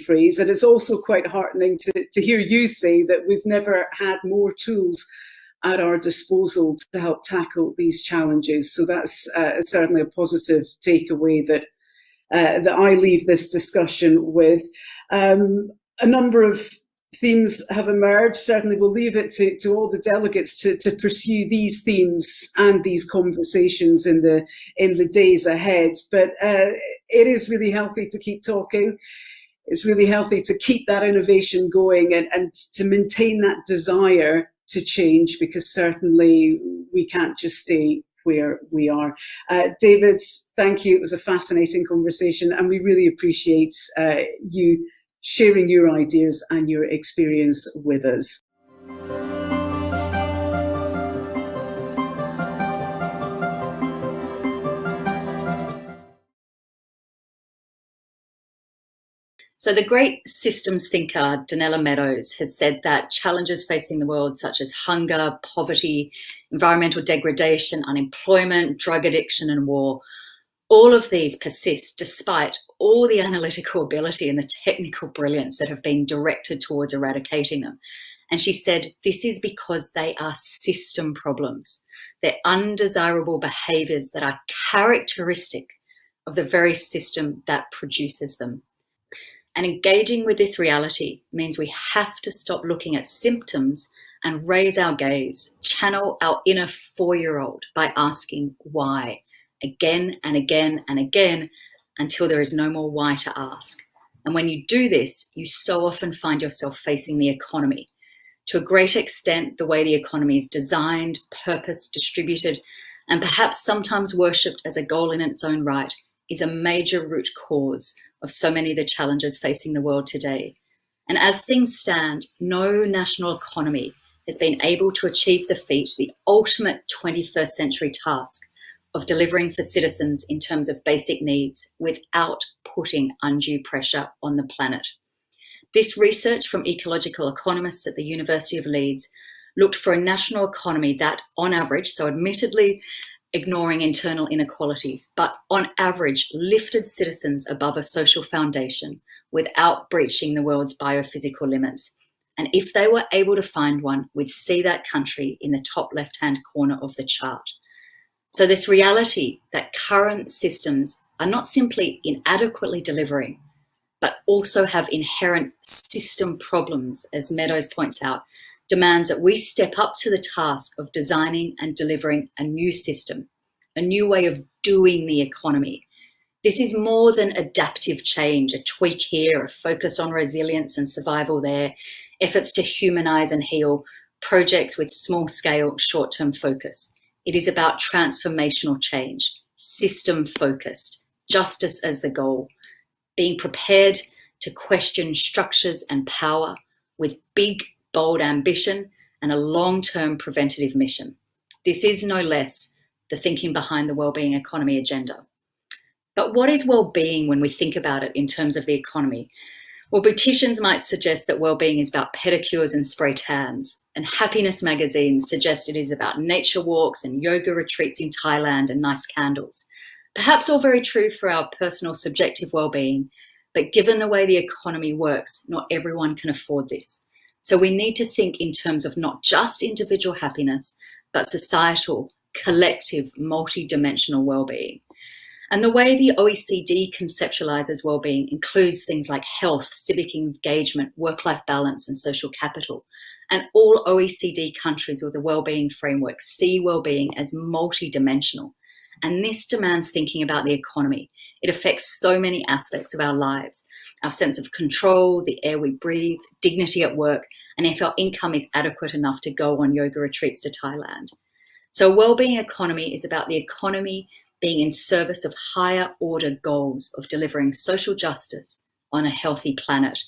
phrase. And it's also quite heartening to hear you say that we've never had more tools at our disposal to help tackle these challenges. So that's certainly a positive takeaway that I leave this discussion with. A number of themes have emerged. Certainly we'll leave it to all the delegates to pursue these themes and these conversations in the days ahead. But it is really healthy to keep talking. It's really healthy to keep that innovation going and to maintain that desire to change, because certainly we can't just stay where we are. David, thank you. It was a fascinating conversation, and we really appreciate you sharing your ideas and your experience with us. So the great systems thinker Donella Meadows has said that challenges facing the world, such as hunger, poverty, environmental degradation, unemployment, drug addiction, and war, all of these persist despite all the analytical ability and the technical brilliance that have been directed towards eradicating them. And she said, this is because they are system problems. They're undesirable behaviours that are characteristic of the very system that produces them. And engaging with this reality means we have to stop looking at symptoms and raise our gaze, channel our inner 4-year-old by asking why, again and again and again, until there is no more why to ask. And when you do this, you so often find yourself facing the economy. To a great extent, the way the economy is designed, purposed, distributed, and perhaps sometimes worshipped as a goal in its own right, is a major root cause of so many of the challenges facing the world today. And as things stand, no national economy has been able to achieve the feat, the ultimate 21st century task of delivering for citizens in terms of basic needs without putting undue pressure on the planet. This research from ecological economists at the University of Leeds looked for a national economy that, on average, so admittedly ignoring internal inequalities, but on average lifted citizens above a social foundation without breaching the world's biophysical limits. And if they were able to find one, we'd see that country in the top left-hand corner of the chart. So this reality that current systems are not simply inadequately delivering, but also have inherent system problems, as Meadows points out, demands that we step up to the task of designing and delivering a new system, a new way of doing the economy. This is more than adaptive change, a tweak here, a focus on resilience and survival there, efforts to humanize and heal, projects with small-scale, short-term focus. It is about transformational change, system-focused, justice as the goal, being prepared to question structures and power with big, bold ambition and a long-term preventative mission. This is no less the thinking behind the wellbeing economy agenda. But what is well-being when we think about it in terms of the economy? Well, beauticians might suggest that well-being is about pedicures and spray tans, and happiness magazines suggest it is about nature walks and yoga retreats in Thailand and nice candles. Perhaps all very true for our personal subjective well-being, but given the way the economy works, not everyone can afford this. So we need to think in terms of not just individual happiness, but societal, collective, multi-dimensional well-being. And the way the OECD conceptualizes well-being includes things like health, civic engagement, work-life balance, and social capital. And all OECD countries with a well-being framework see well-being as multi-dimensional. And this demands thinking about the economy. It affects so many aspects of our lives: our sense of control, the air we breathe, dignity at work, and if our income is adequate enough to go on yoga retreats to Thailand. So a well-being economy is about the economy being in service of higher order goals of delivering social justice on a healthy planet.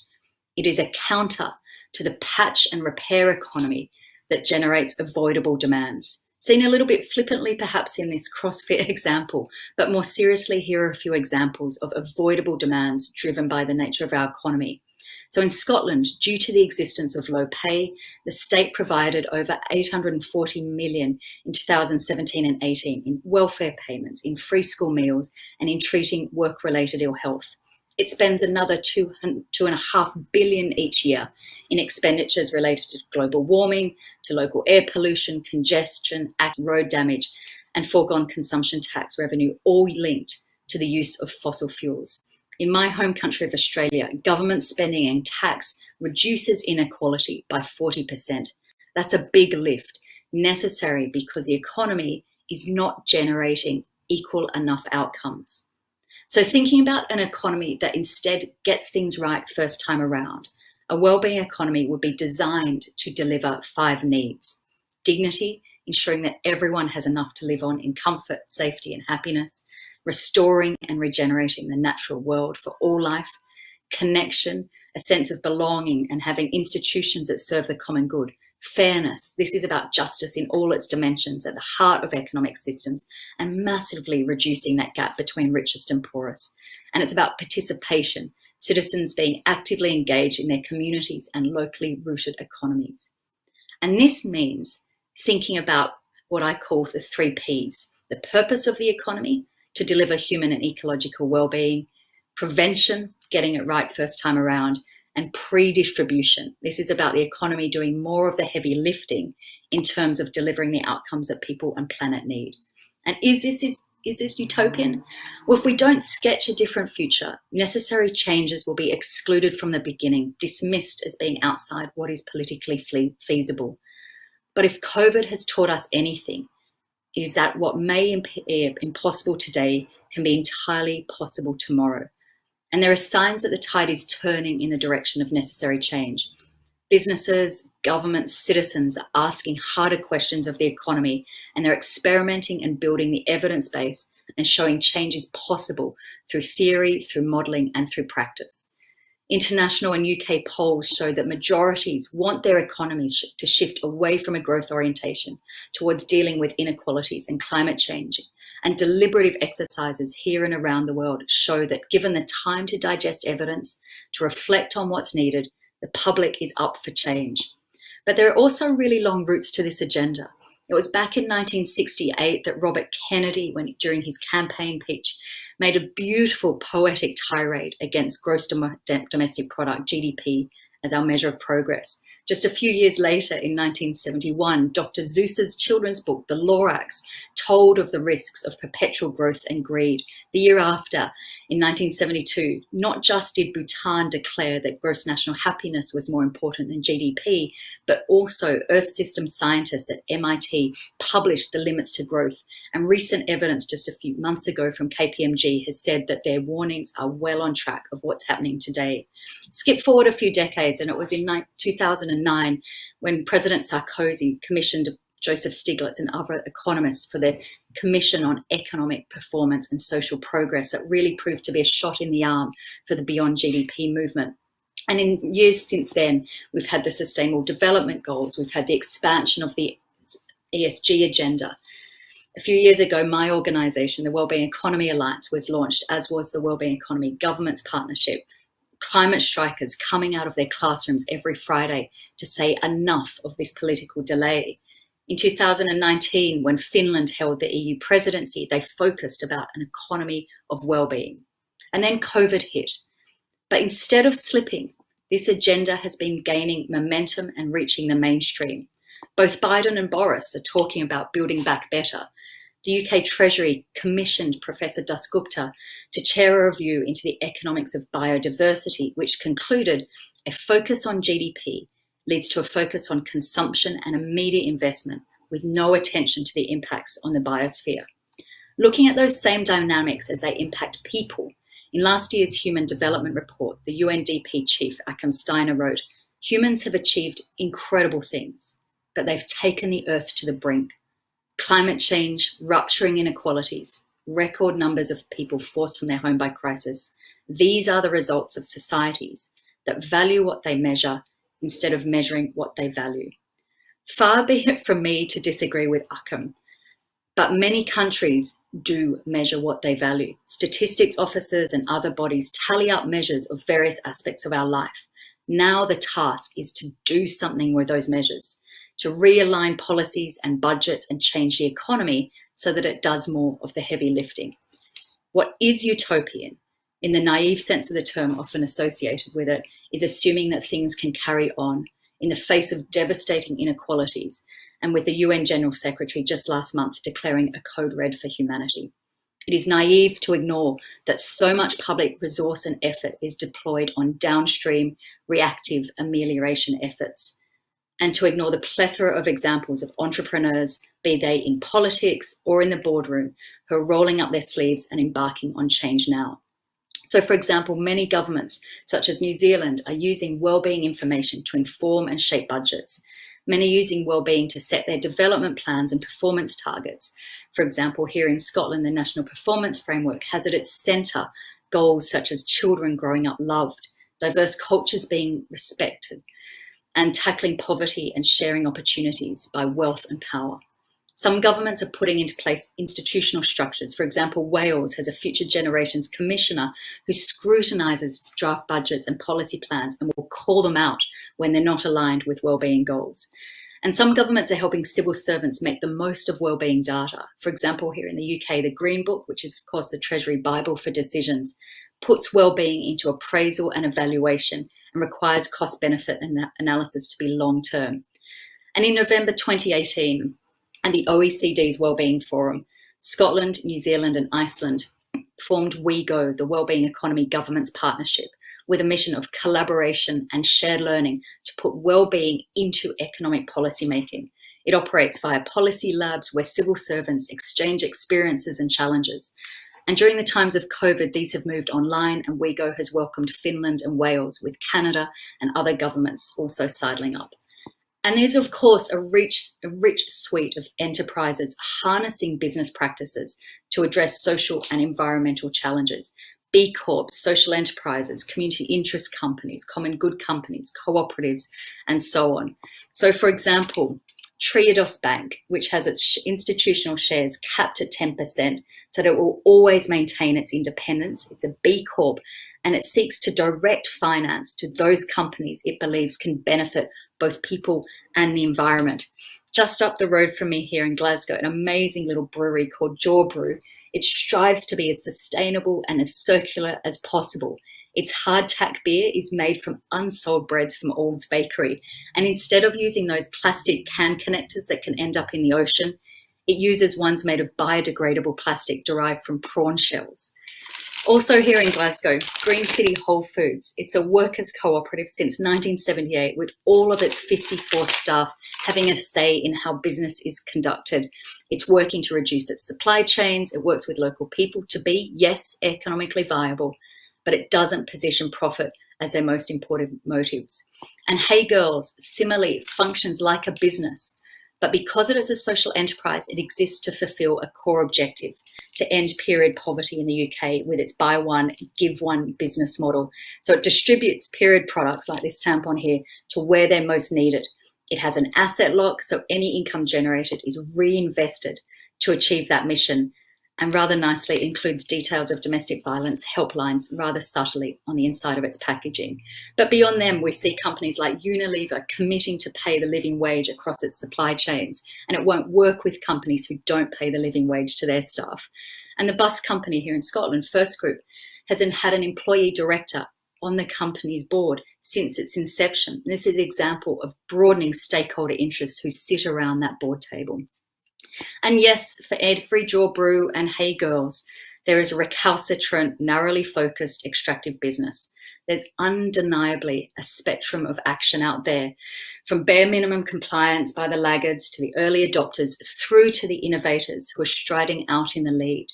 It is a counter to the patch and repair economy that generates avoidable demands. Seen a little bit flippantly perhaps in this CrossFit example, but more seriously, here are a few examples of avoidable demands driven by the nature of our economy. So in Scotland, due to the existence of low pay, the state provided over 840 million in 2017 and 18 in welfare payments, in free school meals, and in treating work-related ill health. It spends another $2.5 billion each year in expenditures related to global warming, to local air pollution, congestion, road damage, and foregone consumption tax revenue, all linked to the use of fossil fuels. In my home country of Australia, government spending and tax reduces inequality by 40%. That's a big lift, necessary because the economy is not generating equal enough outcomes. So thinking about an economy that instead gets things right first time around, a wellbeing economy would be designed to deliver 5 needs: dignity, ensuring that everyone has enough to live on in comfort, safety, and happiness; restoring and regenerating the natural world for all life; connection, a sense of belonging and having institutions that serve the common good; fairness, this is about justice in all its dimensions at the heart of economic systems and massively reducing that gap between richest and poorest. And it's about participation, citizens being actively engaged in their communities and locally rooted economies. And this means thinking about what I call the 3 Ps: the purpose of the economy, to deliver human and ecological well-being; prevention, getting it right first time around; and pre-distribution. This is about the economy doing more of the heavy lifting in terms of delivering the outcomes that people and planet need. And is this utopian? Well, if we don't sketch a different future, necessary changes will be excluded from the beginning, dismissed as being outside what is politically feasible. But if COVID has taught us anything, is that what may appear impossible today can be entirely possible tomorrow. And there are signs that the tide is turning in the direction of necessary change. Businesses, governments, citizens are asking harder questions of the economy, and they're experimenting and building the evidence base and showing change is possible through theory, through modelling, and through practice. International and UK polls show that majorities want their economies to shift away from a growth orientation towards dealing with inequalities and climate change. And deliberative exercises here and around the world show that given the time to digest evidence, to reflect on what's needed, the public is up for change. But there are also really long roots to this agenda. It was back in 1968 that Robert Kennedy, during his campaign pitch, made a beautiful poetic tirade against gross domestic product, GDP, as our measure of progress. Just a few years later, in 1971, Dr. Seuss's children's book, The Lorax, told of the risks of perpetual growth and greed. The year after, in 1972, not just did Bhutan declare that gross national happiness was more important than GDP, but also Earth system scientists at MIT published the limits to growth. And recent evidence just a few months ago from KPMG has said that their warnings are well on track of what's happening today. Skip forward a few decades, and it was in 2009 when President Sarkozy commissioned Joseph Stiglitz and other economists for their Commission on Economic Performance and Social Progress that really proved to be a shot in the arm for the Beyond GDP movement. And in years since then, we've had the Sustainable Development Goals, we've had the expansion of the ESG agenda. A few years ago, my organisation, the Wellbeing Economy Alliance, was launched, as was the Wellbeing Economy Governments Partnership. Climate strikers coming out of their classrooms every Friday to say enough of this political delay. In 2019, when Finland held the EU presidency, they focused about an economy of well-being. And then COVID hit. But instead of slipping, this agenda has been gaining momentum and reaching the mainstream. Both Biden and Boris are talking about building back better. The UK Treasury commissioned Professor Dasgupta to chair a review into the economics of biodiversity, which concluded a focus on GDP leads to a focus on consumption and immediate investment with no attention to the impacts on the biosphere. Looking at those same dynamics as they impact people, in last year's Human Development Report, the UNDP chief, Akam Steiner, wrote, "Humans have achieved incredible things, but they've taken the earth to the brink. Climate change, rupturing inequalities, record numbers of people forced from their home by crisis. These are the results of societies that value what they measure instead of measuring what they value." Far be it from me to disagree with Akam, but many countries do measure what they value. Statistics officers and other bodies tally up measures of various aspects of our life. Now the task is to do something with those measures, to realign policies and budgets and change the economy so that it does more of the heavy lifting. What is utopian, in the naive sense of the term often associated with it, is assuming that things can carry on in the face of devastating inequalities, and with the UN General Secretary just last month declaring a code red for humanity. It is naive to ignore that so much public resource and effort is deployed on downstream, reactive amelioration efforts, and to ignore the plethora of examples of entrepreneurs, be they in politics or in the boardroom, who are rolling up their sleeves and embarking on change now. So, for example, many governments, such as New Zealand, are using wellbeing information to inform and shape budgets. Many are using wellbeing to set their development plans and performance targets. For example, here in Scotland, the National Performance Framework has at its centre goals such as children growing up loved, diverse cultures being respected, and tackling poverty and sharing opportunities by wealth and power. Some governments are putting into place institutional structures. For example, Wales has a Future Generations Commissioner who scrutinises draft budgets and policy plans and will call them out when they're not aligned with wellbeing goals. And some governments are helping civil servants make the most of wellbeing data. For example, here in the UK, the Green Book, which is of course the Treasury Bible for decisions, puts wellbeing into appraisal and evaluation and requires cost-benefit analysis to be long-term. And in November 2018, and the OECD's Wellbeing Forum, Scotland, New Zealand and Iceland formed WeGo, the Wellbeing Economy Governments Partnership, with a mission of collaboration and shared learning to put wellbeing into economic policy making. It operates via policy labs where civil servants exchange experiences and challenges. And during the times of COVID, these have moved online, and WeGo has welcomed Finland and Wales, with Canada and other governments also sidling up. And there's, of course, a rich suite of enterprises harnessing business practices to address social and environmental challenges. B Corps, social enterprises, community interest companies, common good companies, cooperatives, and so on. So, for example, Triodos Bank, which has its institutional shares capped at 10%, so that it will always maintain its independence. It's a B Corp, and it seeks to direct finance to those companies it believes can benefit both people and the environment. Just up the road from me here in Glasgow, an amazing little brewery called Jaw Brew. It strives to be as sustainable and as circular as possible. Its hardtack beer is made from unsold breads from Ald's Bakery. And instead of using those plastic can connectors that can end up in the ocean, it uses ones made of biodegradable plastic derived from prawn shells. Also here in Glasgow, Green City Whole Foods. It's a workers' cooperative since 1978 with all of its 54 staff having a say in how business is conducted. It's working to reduce its supply chains. It works with local people to be, yes, economically viable, but it doesn't position profit as their most important motives. And Hey Girls similarly functions like a business, But because it is a social enterprise, it exists to fulfill a core objective, to end period poverty in the UK with its buy one, give one business model. So it distributes period products like this tampon here to where they're most needed. It has an asset lock, so any income generated is reinvested to achieve that mission, and rather nicely includes details of domestic violence helplines rather subtly on the inside of its packaging. But beyond them, we see companies like Unilever committing to pay the living wage across its supply chains, and it won't work with companies who don't pay the living wage to their staff. And the bus company here in Scotland, First Group, has had an employee director on the company's board since its inception. This is an example of broadening stakeholder interests who sit around that board table. And yes, for Every Jaw Brew and Hey Girls, there is a recalcitrant, narrowly focused extractive business. There's undeniably a spectrum of action out there, from bare minimum compliance by the laggards to the early adopters through to the innovators who are striding out in the lead.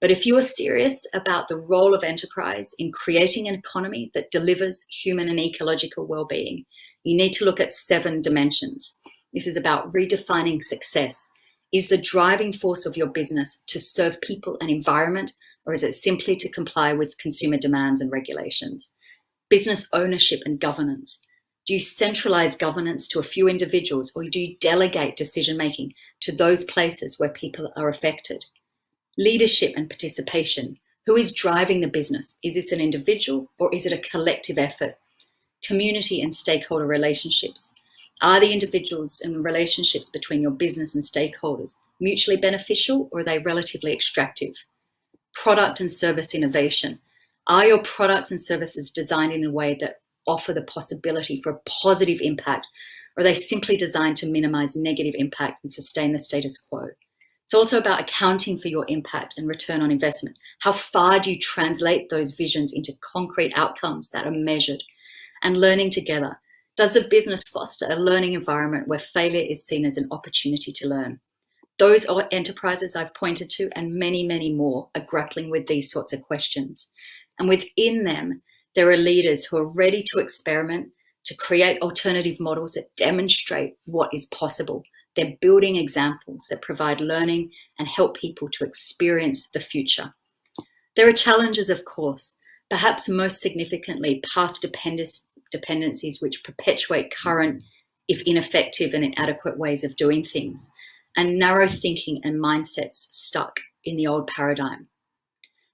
But if you are serious about the role of enterprise in creating an economy that delivers human and ecological well-being, you need to look at 7 dimensions. This is about redefining success. Is the driving force of your business to serve people and environment, or is it simply to comply with consumer demands and regulations? Business ownership and governance. Do you centralize governance to a few individuals, or do you delegate decision-making to those places where people are affected? Leadership and participation. Who is driving the business? Is this an individual or is it a collective effort? Community and stakeholder relationships. Are the individuals and relationships between your business and stakeholders mutually beneficial, or are they relatively extractive? Product and service innovation. Are your products and services designed in a way that offer the possibility for a positive impact, or are they simply designed to minimize negative impact and sustain the status quo? It's also about accounting for your impact and return on investment. How far do you translate those visions into concrete outcomes that are measured? And learning together. Does the business foster a learning environment where failure is seen as an opportunity to learn? Those are enterprises I've pointed to, and many, many more, are grappling with these sorts of questions. And within them, there are leaders who are ready to experiment, to create alternative models that demonstrate what is possible. They're building examples that provide learning and help people to experience the future. There are challenges, of course, perhaps most significantly path dependencies which perpetuate current, if ineffective and inadequate ways of doing things, and narrow thinking and mindsets stuck in the old paradigm.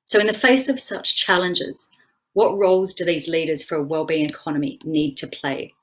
So in the face of such challenges, what roles do these leaders for a wellbeing economy need to play?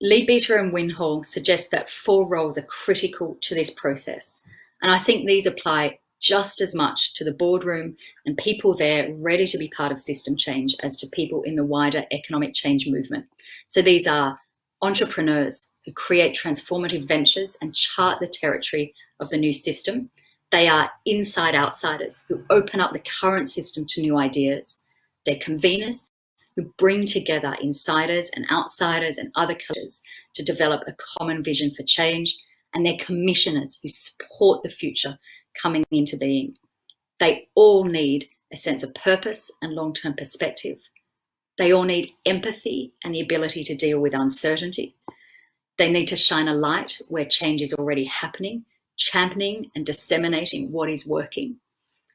Leadbeater and Winhall suggest that 4 roles are critical to this process. And I think these apply just as much to the boardroom and people there ready to be part of system change as to people in the wider economic change movement. So these are entrepreneurs who create transformative ventures and chart the territory of the new system. They are inside outsiders who open up the current system to new ideas. They're conveners who bring together insiders and outsiders and other cultures to develop a common vision for change. And they're commissioners who support the future coming into being. They all need a sense of purpose and long-term perspective. They all need empathy and the ability to deal with uncertainty. They need to shine a light where change is already happening, championing and disseminating what is working.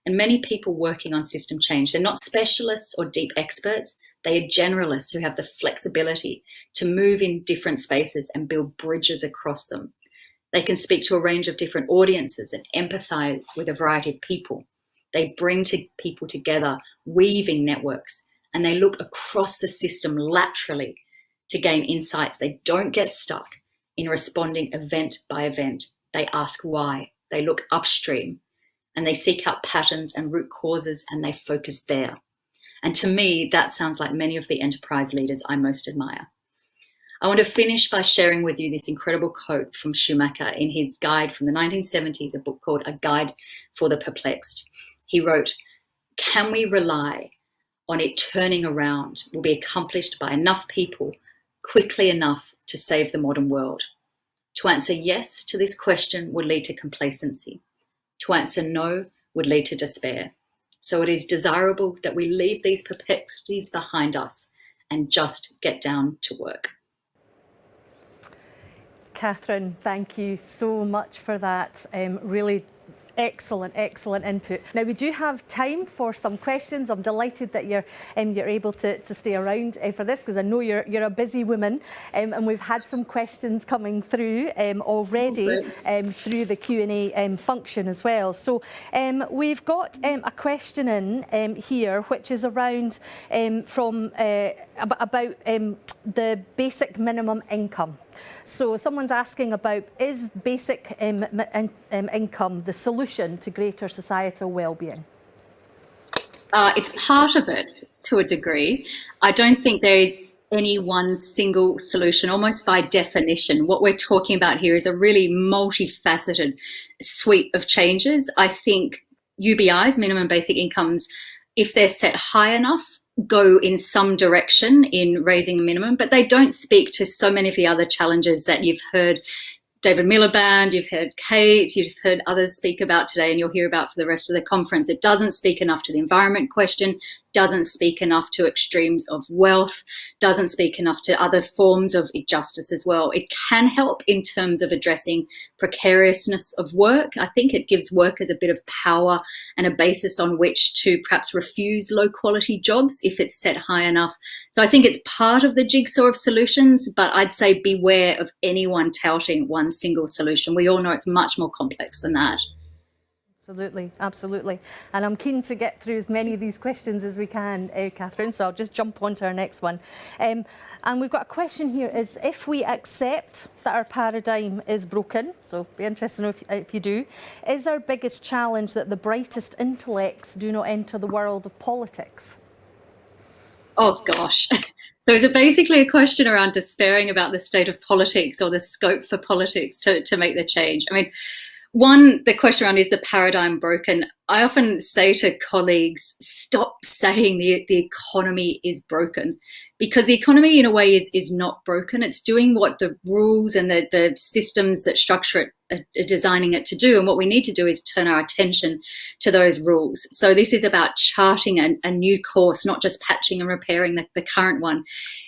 And many people working on system change, they're not specialists or deep experts. They are generalists who have the flexibility to move in different spaces and build bridges across them. They can speak to a range of different audiences and empathize with a variety of people. They bring people together, weaving networks, and they look across the system laterally to gain insights. They don't get stuck in responding event by event. They ask why. They look upstream, and they seek out patterns and root causes, and they focus there. And to me, that sounds like many of the enterprise leaders I most admire. I want to finish by sharing with you this incredible quote from Schumacher in his guide from the 1970s, a book called A Guide for the Perplexed. He wrote, "Can we rely on it turning around will be accomplished by enough people quickly enough to save the modern world? To answer yes to this question would lead to complacency. To answer no would lead to despair. So it is desirable that we leave these perplexities behind us and just get down to work." Katherine, thank you so much for that. Really excellent input. Now we do have time for some questions. I'm delighted that you're able to stay around for this, because I know you're a busy woman, and we've had some questions coming through already through the Q&A function as well. So we've got a question in here which is around about the basic minimum income. So someone's asking about, is basic income the solution to greater societal well-being? It's part of it to a degree. I don't think there is any one single solution. Almost by definition, what we're talking about here is a really multifaceted suite of changes. I think UBIs, minimum basic incomes, if they're set high enough, go in some direction in raising the minimum, but they don't speak to so many of the other challenges that you've heard David Miliband, you've heard Kate, you've heard others speak about today, and you'll hear about for the rest of the conference. It doesn't speak enough to the environment question, doesn't speak enough to extremes of wealth, doesn't speak enough to other forms of injustice as well. It can help in terms of addressing precariousness of work. I think it gives workers a bit of power and a basis on which to perhaps refuse low quality jobs if it's set high enough. So I think it's part of the jigsaw of solutions, but I'd say beware of anyone touting one single solution. We all know it's much more complex than that. Absolutely. And I'm keen to get through as many of these questions as we can, Katherine, so I'll just jump on to our next one. And we've got a question here, is if we accept that our paradigm is broken, so be interested to know if you do, is our biggest challenge that the brightest intellects do not enter the world of politics? Oh gosh. So is it basically a question around despairing about the state of politics or the scope for politics to make the change? I mean, one, the question around, is the paradigm broken? I often say to colleagues, stop saying the economy is broken, because the economy in a way is not broken. It's doing what the rules and the systems that structure it are designing it to do. And what we need to do is turn our attention to those rules. So this is about charting a new course, not just patching and repairing the current one.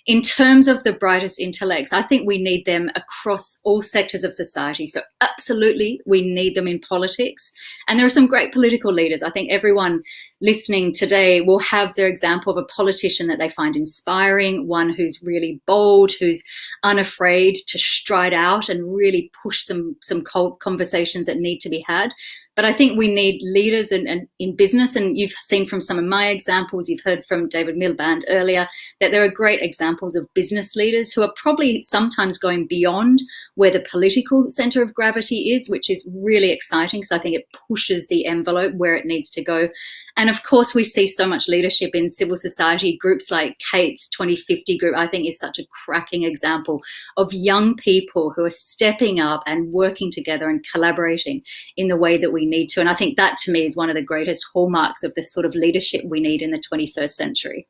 In terms of the brightest intellects, I think we need them across all sectors of society. So absolutely, we need them in politics. And there are some great political leaders. I think everyone listening today will have their example of a politician that they find inspiring, one who's really bold, who's unafraid to stride out and really push some cold conversations that need to be had. But I think we need leaders in business, and you've seen from some of my examples, you've heard from David Miliband earlier, that there are great examples of business leaders who are probably sometimes going beyond where the political centre of gravity is, which is really exciting. So I think it pushes the envelope where it needs to go. And of course, we see so much leadership in civil society. Groups like Kate's 2050 group, I think, is such a cracking example of young people who are stepping up and working together and collaborating in the way that we need to. And I think that, to me, is one of the greatest hallmarks of the sort of leadership we need in the 21st century.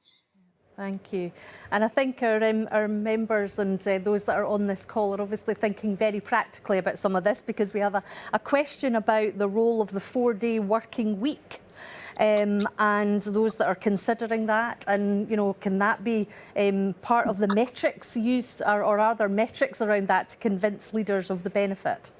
Thank you. And I think our members and those that are on this call are obviously thinking very practically about some of this, because we have a question about the role of the 4-day working week. And those that are considering that, and can that be part of the metrics used, or are there metrics around that to convince leaders of the benefit?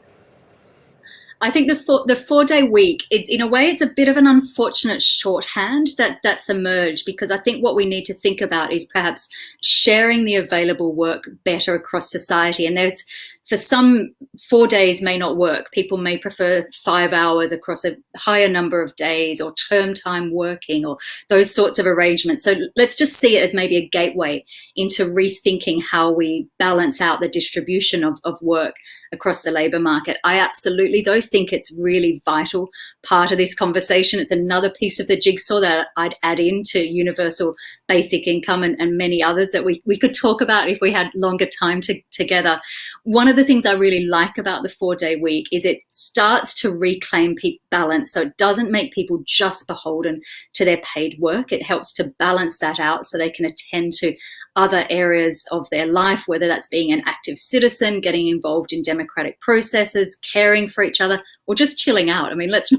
I think the 4-day week, in a way, it's a bit of an unfortunate shorthand that's emerged, because I think what we need to think about is perhaps sharing the available work better across society. And for some, 4 days may not work. People may prefer 5 hours across a higher number of days, or term time working, or those sorts of arrangements. So let's just see it as maybe a gateway into rethinking how we balance out the distribution of work across the labour market. I absolutely, though, think it's really vital part of this conversation. It's another piece of the jigsaw that I'd add into universal basic income and many others that we could talk about if we had longer time together. One of the things I really like about the 4-day week is it starts to reclaim balance. So it doesn't make people just beholden to their paid work. It helps to balance that out so they can attend to other areas of their life, whether that's being an active citizen, getting involved in democratic processes, caring for each other, or just chilling out. I mean, let's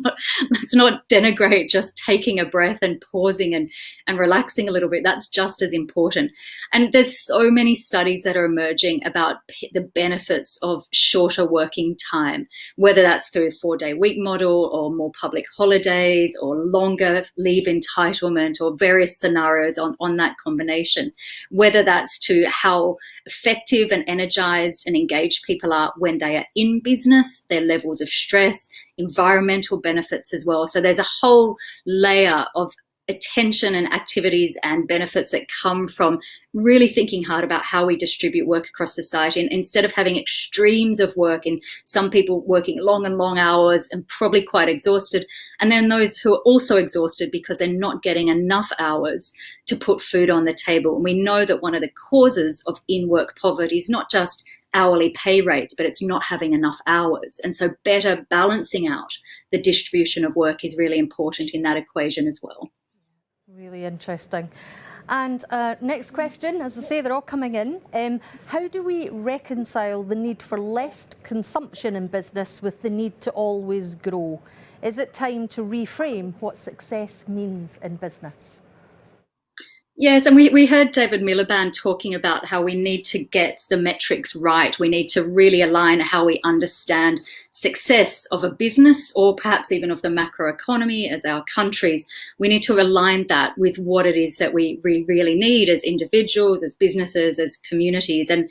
not denigrate just taking a breath and pausing and relaxing a little bit. That's just as important. And there's so many studies that are emerging about the benefits of shorter working time, whether that's through a 4-day week model or more public holidays or longer leave entitlement or various scenarios on that combination, whether that's to how effective and energized and engaged people are when they are in business, their levels of stress, environmental benefits as well. So there's a whole layer of attention and activities and benefits that come from really thinking hard about how we distribute work across society, and instead of having extremes of work and some people working long and long hours and probably quite exhausted, and then those who are also exhausted because they're not getting enough hours to put food on the table. And we know that one of the causes of in-work poverty is not just hourly pay rates, but it's not having enough hours. And so better balancing out the distribution of work is really important in that equation as well. Really interesting. And next question, as I say, they're all coming in. How do we reconcile the need for less consumption in business with the need to always grow? Is it time to reframe what success means in business? Yes, and we heard David Miliband talking about how we need to get the metrics right. We need to really align how we understand success of a business or perhaps even of the macroeconomy as our countries. We need to align that with what it is that we really need as individuals, as businesses, as communities. And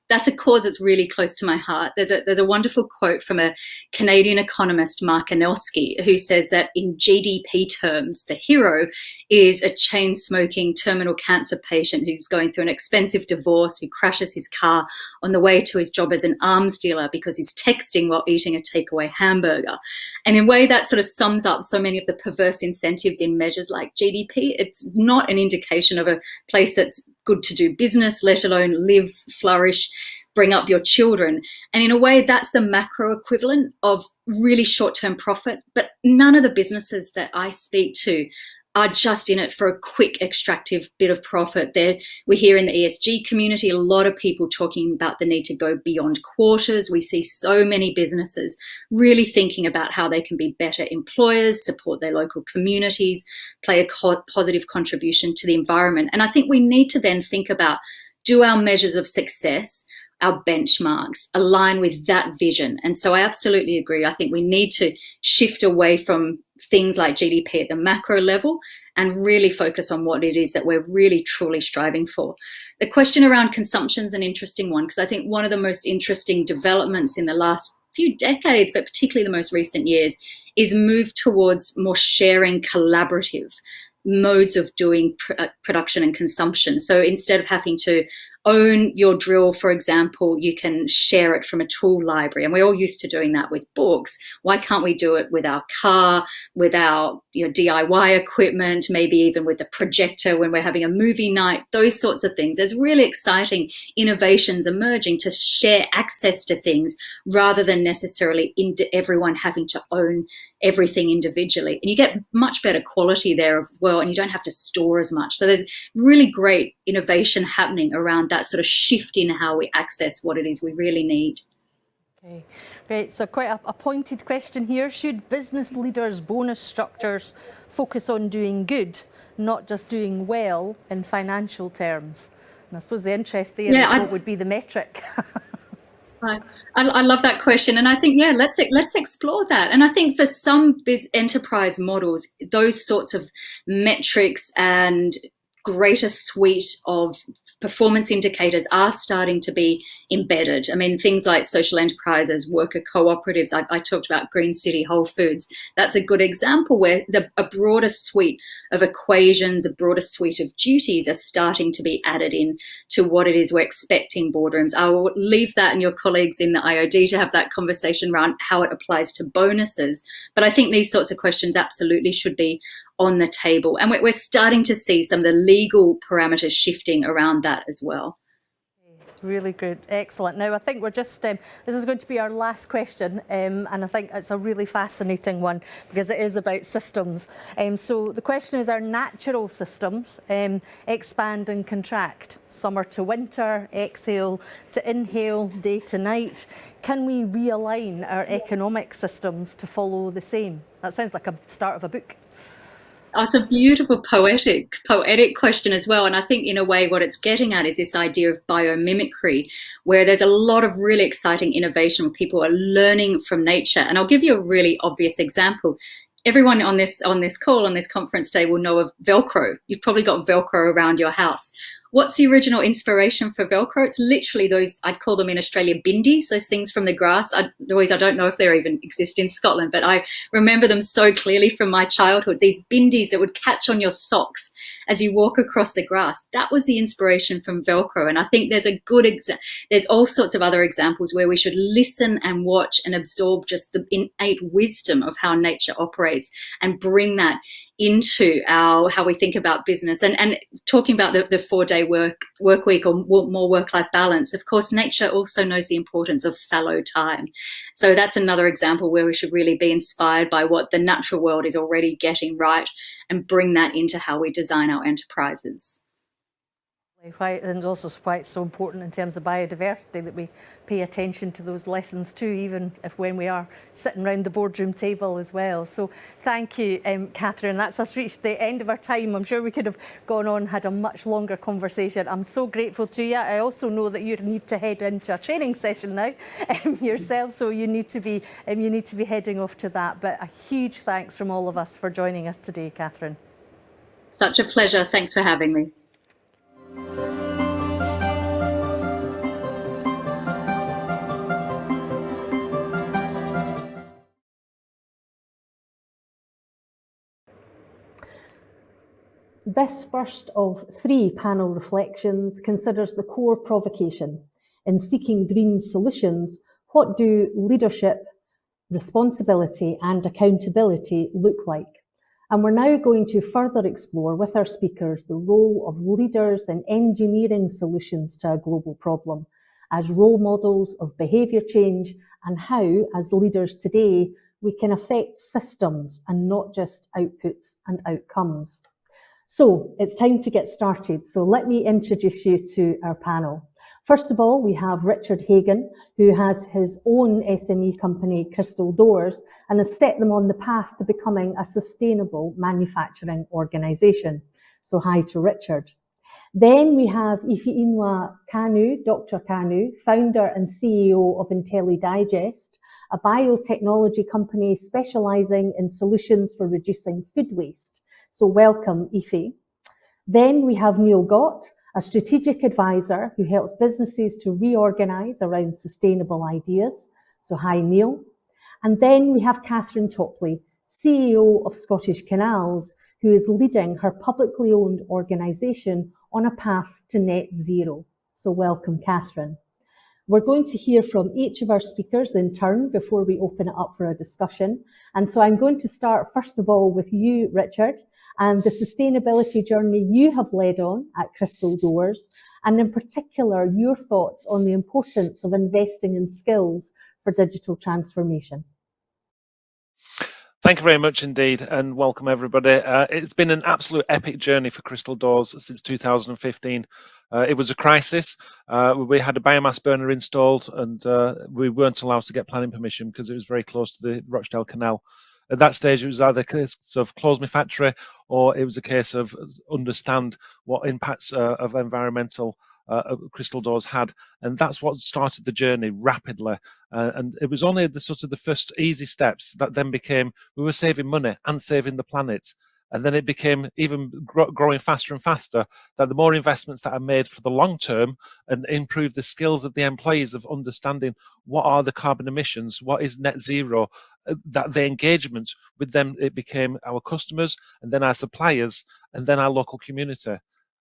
that's a cause that's really close to my heart. There's a wonderful quote from a Canadian economist, Mark Anelski, who says that in GDP terms, the hero is a chain-smoking terminal cancer patient who's going through an expensive divorce, who crashes his car on the way to his job as an arms dealer because he's texting while eating a takeaway hamburger. And in a way that sort of sums up so many of the perverse incentives in measures like GDP. It's not an indication of a place that's good to do business, let alone live, flourish, bring up your children. And in a way, that's the macro equivalent of really short-term profit. But none of the businesses that I speak to are just in it for a quick extractive bit of profit. We hear in the ESG community a lot of people talking about the need to go beyond quarters. We see so many businesses really thinking about how they can be better employers, support their local communities, play a positive contribution to the environment. And I think we need to then think about, do our measures of success, our benchmarks, align with that vision? And so I absolutely agree. I think we need to shift away from things like GDP at the macro level and really focus on what it is that we're really truly striving for. The question around consumption is an interesting one, because I think one of the most interesting developments in the last few decades, but particularly the most recent years, is move towards more sharing, collaborative modes of doing production and consumption. So instead of having to own your drill, for example, you can share it from a tool library. And we're all used to doing that with books. Why can't we do it with our car, with our DIY equipment, maybe even with the projector when we're having a movie night, those sorts of things. There's really exciting innovations emerging to share access to things rather than necessarily everyone having to own everything individually. And you get much better quality there as well, and you don't have to store as much. So there's really great innovation happening around that sort of shift in how we access what it is we really need. Okay, great. So quite a pointed question here. Should business leaders' bonus structures focus on doing good, not just doing well in financial terms? And I suppose the interest there is what would be the metric? I love that question, and I think let's explore that. And I think for some enterprise models, those sorts of metrics and greater suite of performance indicators are starting to be embedded. I mean, things like social enterprises, worker cooperatives. I talked about Green City, Whole Foods. That's a good example where a broader suite of equations, a broader suite of duties are starting to be added in to what it is we're expecting boardrooms. I will leave that and your colleagues in the IoD to have that conversation around how it applies to bonuses. But I think these sorts of questions absolutely should be on the table. And we're starting to see some of the legal parameters shifting around that as well. Really good, excellent. Now I think we're just, this is going to be our last question, and I think it's a really fascinating one because it is about systems. So the question is, our natural systems expand and contract, summer to winter, exhale to inhale, day to night. Can we realign our economic systems to follow the same? That sounds like a start of a book. Oh, it's a beautiful poetic question as well. And I think in a way what it's getting at is this idea of biomimicry, where there's a lot of really exciting innovation where people are learning from nature. And I'll give you a really obvious example. Everyone on this call, on this conference day, will know of Velcro. You've probably got Velcro around your house. What's the original inspiration for Velcro? It's literally those, I'd call them in Australia, bindies, those things from the grass. I don't know if they even exist in Scotland, but I remember them so clearly from my childhood. These bindies that would catch on your socks as you walk across the grass. That was the inspiration from Velcro. And I think there's a good there's all sorts of other examples where we should listen and watch and absorb just the innate wisdom of how nature operates and bring that into how we think about business. And talking about the 4-day work week or more work-life balance, of course, nature also knows the importance of fallow time. So that's another example where we should really be inspired by what the natural world is already getting right and bring that into how we design our enterprises. And also why it's so important in terms of biodiversity that we pay attention to those lessons too, even if when we are sitting around the boardroom table as well. So thank you, Katherine. That's us reached the end of our time. I'm sure we could have gone on, had a much longer conversation. I'm so grateful to you. I also know that you need to head into a training session now yourself, so you need to be heading off to that. But a huge thanks from all of us for joining us today, Katherine. Such a pleasure. Thanks for having me. This first of 3 panel reflections considers the core provocation. In seeking green solutions, what do leadership, responsibility and accountability look like? And we're now going to further explore with our speakers the role of leaders in engineering solutions to a global problem as role models of behaviour change, and how, as leaders today, we can affect systems and not just outputs and outcomes. So it's time to get started. So let me introduce you to our panel. First of all, we have Richard Hagan, who has his own SME company, Crystal Doors, and has set them on the path to becoming a sustainable manufacturing organisation. So hi to Richard. Then we have Ifeyinwa Kanu, Dr. Kanu, founder and CEO of IntelliDigest, a biotechnology company specialising in solutions for reducing food waste. So welcome, Ife. Then we have Neil Gaught, a strategic advisor who helps businesses to reorganise around sustainable ideas. So hi, Neil. And then we have Katherine Topley, CEO of Scottish Canals, who is leading her publicly owned organisation on a path to net zero. So welcome, Katherine. We're going to hear from each of our speakers in turn before we open it up for a discussion. And so I'm going to start first of all with you, Richard, and the sustainability journey you have led on at Crystal Doors, and in particular, your thoughts on the importance of investing in skills for digital transformation. Thank you very much indeed, and welcome everybody. It's been an absolute epic journey for Crystal Doors since 2015. It was a crisis. We had a biomass burner installed, and we weren't allowed to get planning permission because it was very close to the Rochdale Canal. At that stage, it was either a case of close my factory, or it was a case of understand what impacts of environmental Crystal Doors had, and that's what started the journey rapidly. And it was only the sort of the first easy steps that then became we were saving money and saving the planet. And then it became even growing faster and faster, that the more investments that are made for the long term and improve the skills of the employees of understanding what are the carbon emissions, what is net zero, that the engagement with them, it became our customers and then our suppliers and then our local community.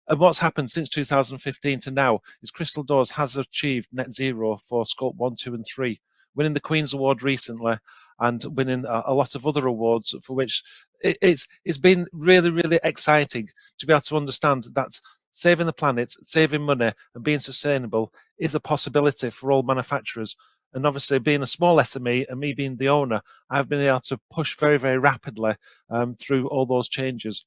And what's happened since 2015 to now is Crystal Doors has achieved net zero for scope 1, 2 and 3, winning the Queen's Award recently and winning a lot of other awards, for which it's been really, really exciting to be able to understand that saving the planet, saving money, and being sustainable is a possibility for all manufacturers. And obviously, being a small SME and me being the owner, I've been able to push very, very rapidly through all those changes.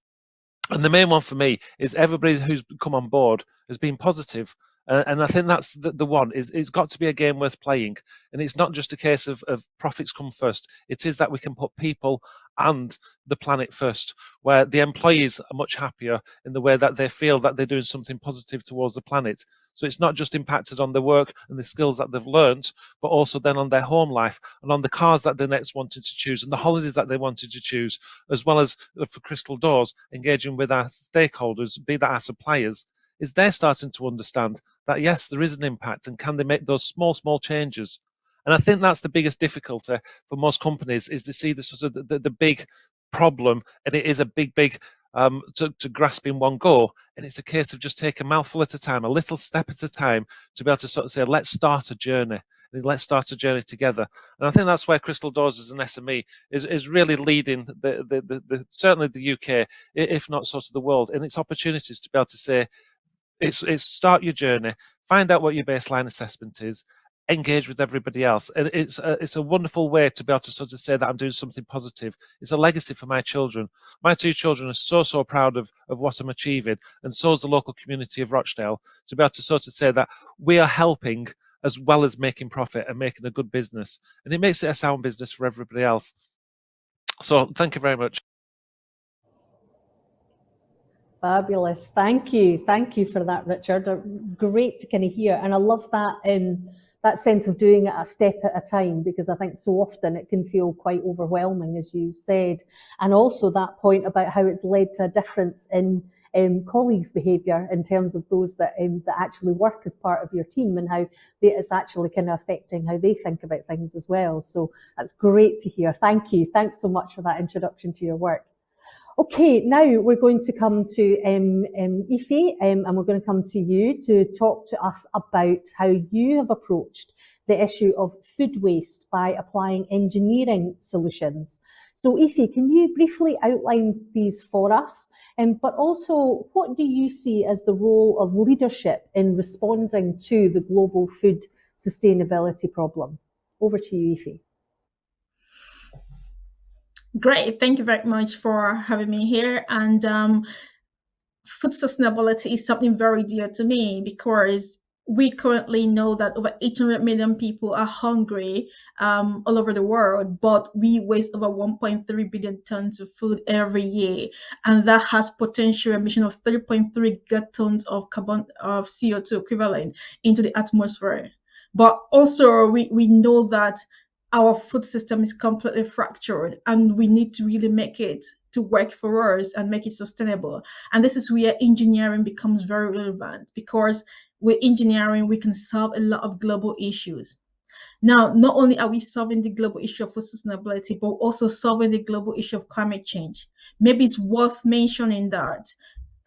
And the main one for me is everybody who's come on board has been positive. And I think that's the one. It's got to be a game worth playing. And it's not just a case of profits come first. It is that we can put people and the planet first, where the employees are much happier in the way that they feel that they're doing something positive towards the planet. So it's not just impacted on their work and the skills that they've learned, but also then on their home life and on the cars that they next wanted to choose and the holidays that they wanted to choose, as well as for Crystal Doors, engaging with our stakeholders, be that our suppliers, is they're starting to understand that, yes, there is an impact, and can they make those small changes? And I think that's the biggest difficulty for most companies, is they see the sort of the big problem, and it is a big to grasp in one go. And it's a case of just take a mouthful at a time, a little step at a time, to be able to sort of say, let's start a journey. Let's start a journey together. And I think that's where Crystal Doors as an SME is really leading the certainly the UK, if not sort of the world, in its opportunities to be able to say, it's start your journey, find out what your baseline assessment is, engage with everybody else. And it's a wonderful way to be able to sort of say that I'm doing something positive. It's a legacy for my children. My two children are so proud of what I'm achieving, and so is the local community of Rochdale, to be able to sort of say that we are helping as well as making profit and making a good business. And it makes it a sound business for everybody else. So thank you very much. Fabulous. Thank you. Thank you for that, Richard. Great to kind of hear. And I love that that sense of doing it a step at a time, because I think so often it can feel quite overwhelming, as you said. And also that point about how it's led to a difference in colleagues' behaviour in terms of those that actually work as part of your team, and how it's actually kind of affecting how they think about things as well. So that's great to hear. Thank you. Thanks so much for that introduction to your work. Okay, now we're going to come to Ife, and we're going to come to you to talk to us about how you have approached the issue of food waste by applying engineering solutions. So Ife, can you briefly outline these for us? But also, what do you see as the role of leadership in responding to the global food sustainability problem? Over to you, Ife. Great, thank you very much for having me here. And food sustainability is something very dear to me, because we currently know that over 800 million people are hungry all over the world, but we waste over 1.3 billion tons of food every year, and that has potential emission of 3.3 gigatons of CO2 equivalent into the atmosphere. But also we know that our food system is completely fractured, and we need to really make it to work for us and make it sustainable. And this is where engineering becomes very relevant, because with engineering, we can solve a lot of global issues. Now, not only are we solving the global issue of food sustainability, but also solving the global issue of climate change. Maybe it's worth mentioning that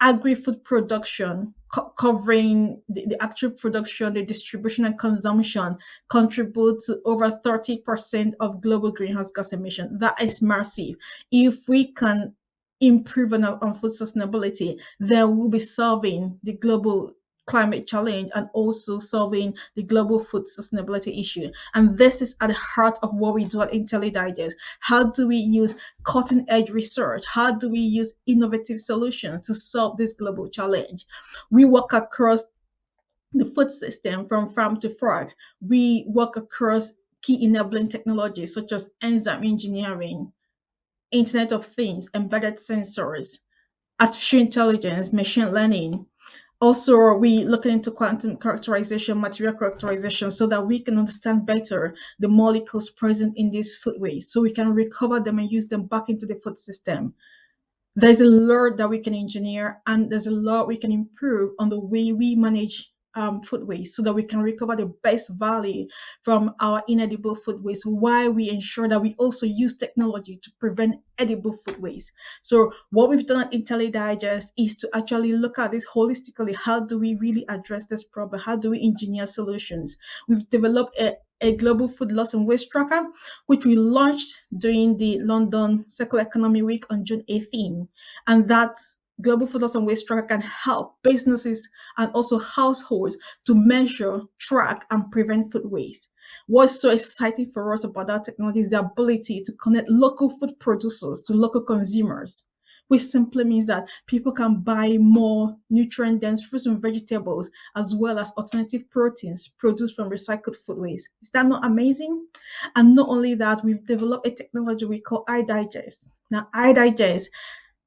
agri-food production, covering the actual production, the distribution and consumption, contribute to over 30% of global greenhouse gas emission. That is massive. If we can improve on food sustainability, then we'll be solving the global climate challenge and also solving the global food sustainability issue. And this is at the heart of what we do at IntelliDigest. How do we use cutting edge research? How do we use innovative solutions to solve this global challenge? We work across the food system from farm to fork. We work across key enabling technologies such as enzyme engineering, Internet of Things, embedded sensors, artificial intelligence, machine learning. Also, we looking into quantum characterization, material characterization, so that we can understand better the molecules present in these food waste, so we can recover them and use them back into the food system. There's a lot that we can engineer, and there's a lot we can improve on the way we manage food waste, so that we can recover the best value from our inedible food waste, while we ensure that we also use technology to prevent edible food waste. So what we've done at IntelliDigest is to actually look at this holistically. How do we really address this problem? How do we engineer solutions? We've developed a global food loss and waste tracker, which we launched during the London Circular Economy Week on June 18th. And that Global Food Loss and Waste Tracker can help businesses and also households to measure, track, and prevent food waste. What's so exciting for us about that technology is the ability to connect local food producers to local consumers, which simply means that people can buy more nutrient-dense fruits and vegetables, as well as alternative proteins produced from recycled food waste. Is that not amazing? And not only that, we've developed a technology we call IntelliDigest. Now, IntelliDigest,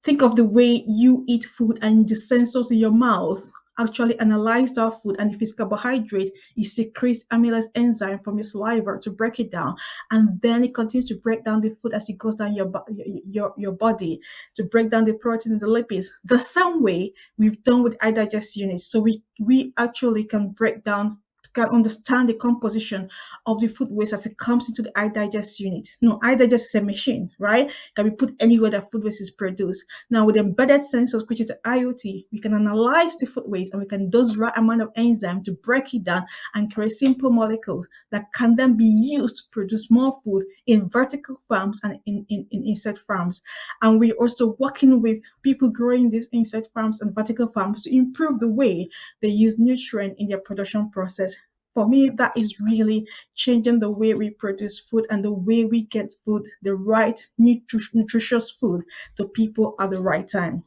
think of the way you eat food and the sensors in your mouth actually analyze that food, and if it's carbohydrate, it secretes amylase enzyme from your saliva to break it down, and then it continues to break down the food as it goes down your body to break down the protein and the lipids. The same way we've done with IntelliDigest units, so we actually can break down, can understand the composition of the food waste as it comes into the IntelliDigest unit. No, IntelliDigest is a machine, right? Can be put anywhere that food waste is produced. Now, with embedded sensors, which is the IoT, we can analyze the food waste and we can dose the right amount of enzyme to break it down and create simple molecules that can then be used to produce more food in vertical farms and in insect farms. And we're also working with people growing these insect farms and vertical farms to improve the way they use nutrient in their production process. For me, that is really changing the way we produce food and the way we get food, the right nutritious food to people at the right time.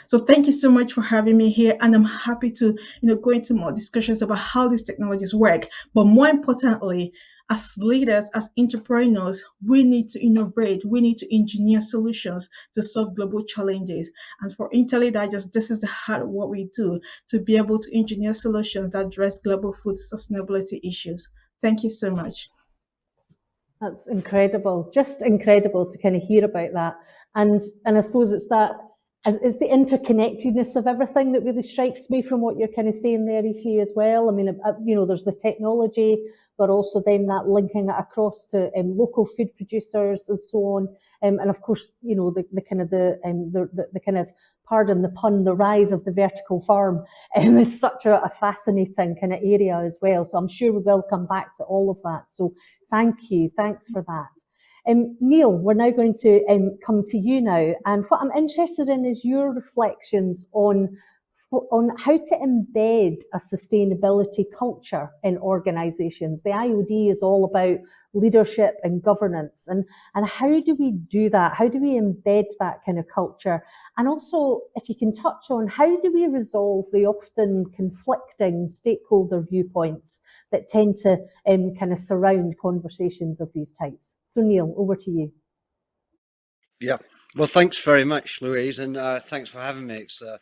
So thank you so much for having me here, and I'm happy to go into more discussions about how these technologies work. But more importantly, as leaders, as entrepreneurs, we need to innovate, we need to engineer solutions to solve global challenges. And for IntelliDigest, this is the heart of what we do, to be able to engineer solutions that address global food sustainability issues. Thank you so much. That's incredible, just incredible to kind of hear about that. And I suppose it's the interconnectedness of everything that really strikes me from what you're kind of saying there, Ify, as well. I mean, there's the technology, but also then that linking it across to local food producers and so on. And of course, the kind of, pardon the pun, the rise of the vertical farm is such a fascinating kind of area as well. So I'm sure we will come back to all of that. So thank you. Thanks for that. Neil, we're now going to come to you now. And what I'm interested in is your reflections on how to embed a sustainability culture in organisations. The IoD is all about leadership and governance. And how do we do that? How do we embed that kind of culture? And also, if you can touch on, how do we resolve the often conflicting stakeholder viewpoints that tend to kind of surround conversations of these types? So Neil, over to you. Yeah, well, thanks very much, Louise, and thanks for having me. It's a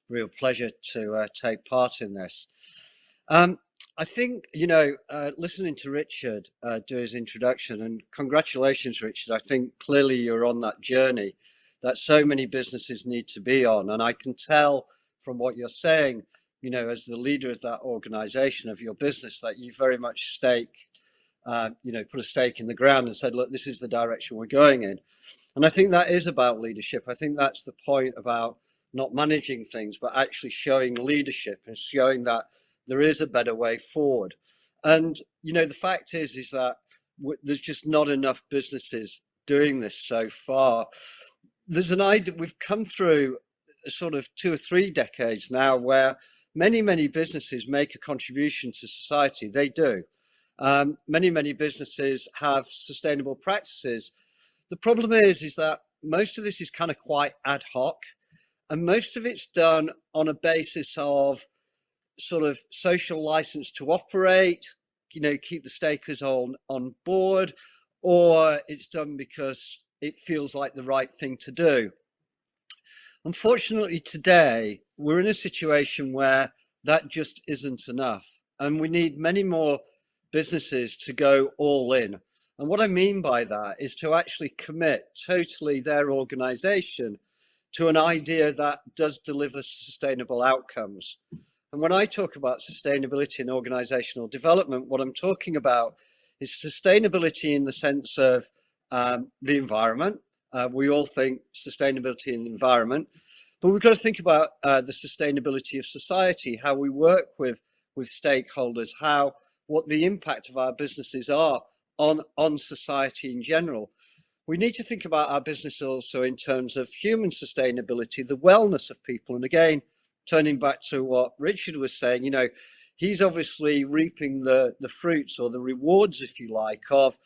real pleasure to take part in this. I think, listening to Richard do his introduction, and congratulations, Richard. I think clearly you're on that journey that so many businesses need to be on. And I can tell from what you're saying, as the leader of that organization of your business, that you very much put a stake in the ground and said, look, this is the direction we're going in. And I think that is about leadership. I think that's the point about not managing things, but actually showing leadership and showing that there is a better way forward. And, the fact is that there's just not enough businesses doing this so far. There's an idea, we've come through sort of 2 or 3 decades now where many, many businesses make a contribution to society. They do. Many businesses have sustainable practices. The problem is that most of this is kind of quite ad hoc. And most of it's done on a basis of sort of social license to operate, keep the stakers on board, or it's done because it feels like the right thing to do. Unfortunately, today, we're in a situation where that just isn't enough. And we need many more businesses to go all in. And what I mean by that is to actually commit totally their organization to an idea that does deliver sustainable outcomes. And when I talk about sustainability and organizational development, what I'm talking about is sustainability in the sense of the environment. We all think sustainability in the environment, but we've got to think about the sustainability of society, how we work with stakeholders, what the impact of our businesses are on society in general. we need to think about our business also in terms of human sustainability, the wellness of people. And again, turning back to what Richard was saying, you know, he's obviously reaping the fruits or the rewards, if you like, of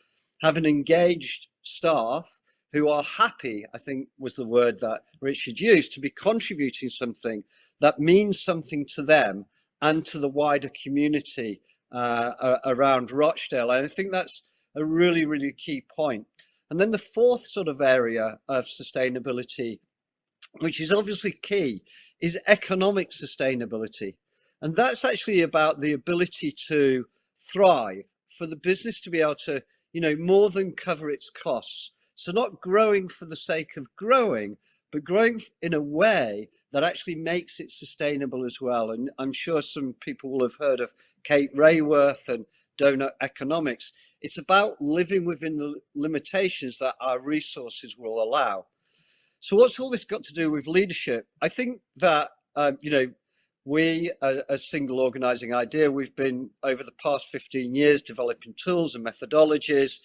having engaged staff who are happy, I think was the word that Richard used, to be contributing something that means something to them and to the wider community around Rochdale. And I think that's a really, really key point. And then the fourth sort of area of sustainability, which is obviously key, is economic sustainability. And that's actually about the ability to thrive, for the business to be able to, you know, more than cover its costs. So not growing for the sake of growing, but growing in a way that actually makes it sustainable as well. And I'm sure some people will have heard of Kate Raworth and donut economics. It's about living within the limitations that our resources will allow. So what's all this got to do with leadership? I think that, you know, we, as Single Organising Idea, we've been over the past 15 years developing tools and methodologies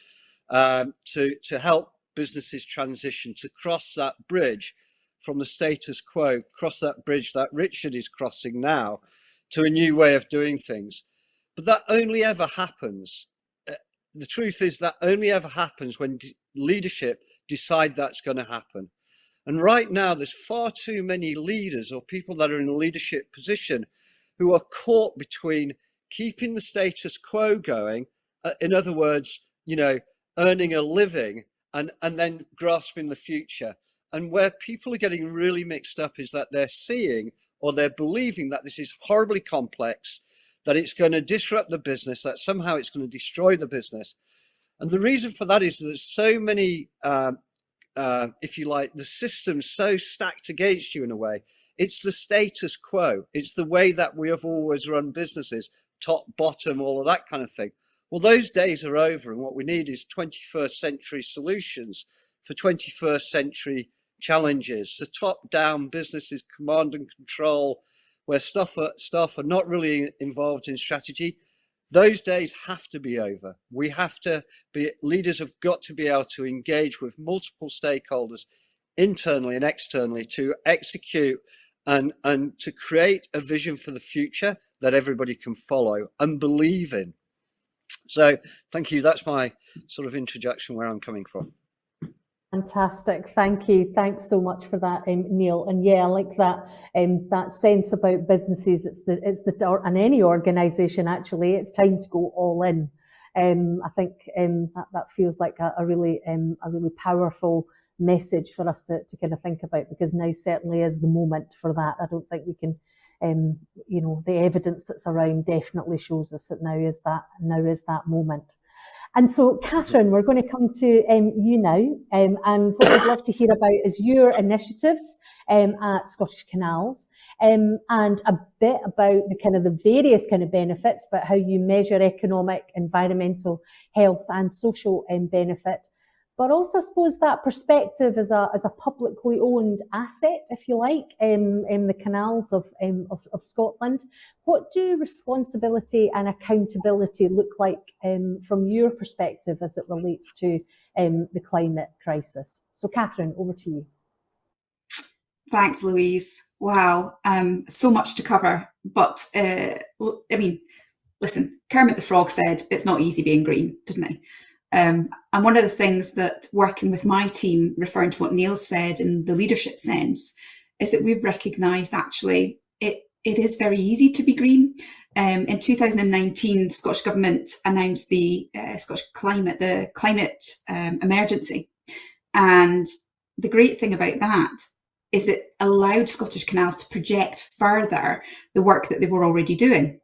to help businesses transition, to cross that bridge from the status quo, cross that bridge that Richard is crossing now, to a new way of doing things. But that only ever happens. The truth is that only ever happens when leadership decide that's going to happen. And right now, there's far too many leaders or people that are in a leadership position who are caught between keeping the status quo going, in other words, you know, earning a living, and then grasping the future. And where people are getting really mixed up is that they're seeing or they're believing that this is horribly complex, that it's going to disrupt the business, that somehow it's going to destroy the business. And the reason for that is that there's so many, if you like, the system's so stacked against you in a way. It's the status quo. It's the way that we have always run businesses, top, bottom, all of that kind of thing. Well, those days are over, and what we need is 21st century solutions for 21st century challenges. So top-down businesses, command and control, where staff are not really involved in strategy. Those days have to be over. We have to be, leaders have got to be able to engage with multiple stakeholders internally and externally to execute and to create a vision for the future that everybody can follow and believe in. So thank you. That's my sort of introduction where I'm coming from. Fantastic, thank you. Thanks so much for that, Neil. And yeah, I like that that sense about businesses. It's the and any organisation actually. It's time to go all in. I think that feels like a really powerful message for us to kind of think about, because now certainly is the moment for that. I don't think we can. You know, the evidence that's around definitely shows us that now is that moment. And so, Katherine, we're going to come to you now, and what we'd love to hear about is your initiatives at Scottish Canals, and a bit about the kind of the various kind of benefits, about how you measure economic, environmental, health, and social benefit. But also, I suppose, that perspective as a publicly owned asset, if you like, in the canals of Scotland. What do responsibility and accountability look like from your perspective as it relates to the climate crisis? So, Katherine, over to you. Thanks, Louise. Wow, so much to cover. But I mean, listen, Kermit the Frog said it's not easy being green, didn't he? And one of the things that working with my team, referring to what Neil said in the leadership sense, is that we've recognised actually it is very easy to be green. In 2019, the Scottish Government announced the Scottish climate emergency. And the great thing about that is it allowed Scottish Canals to project further the work that they were already doing.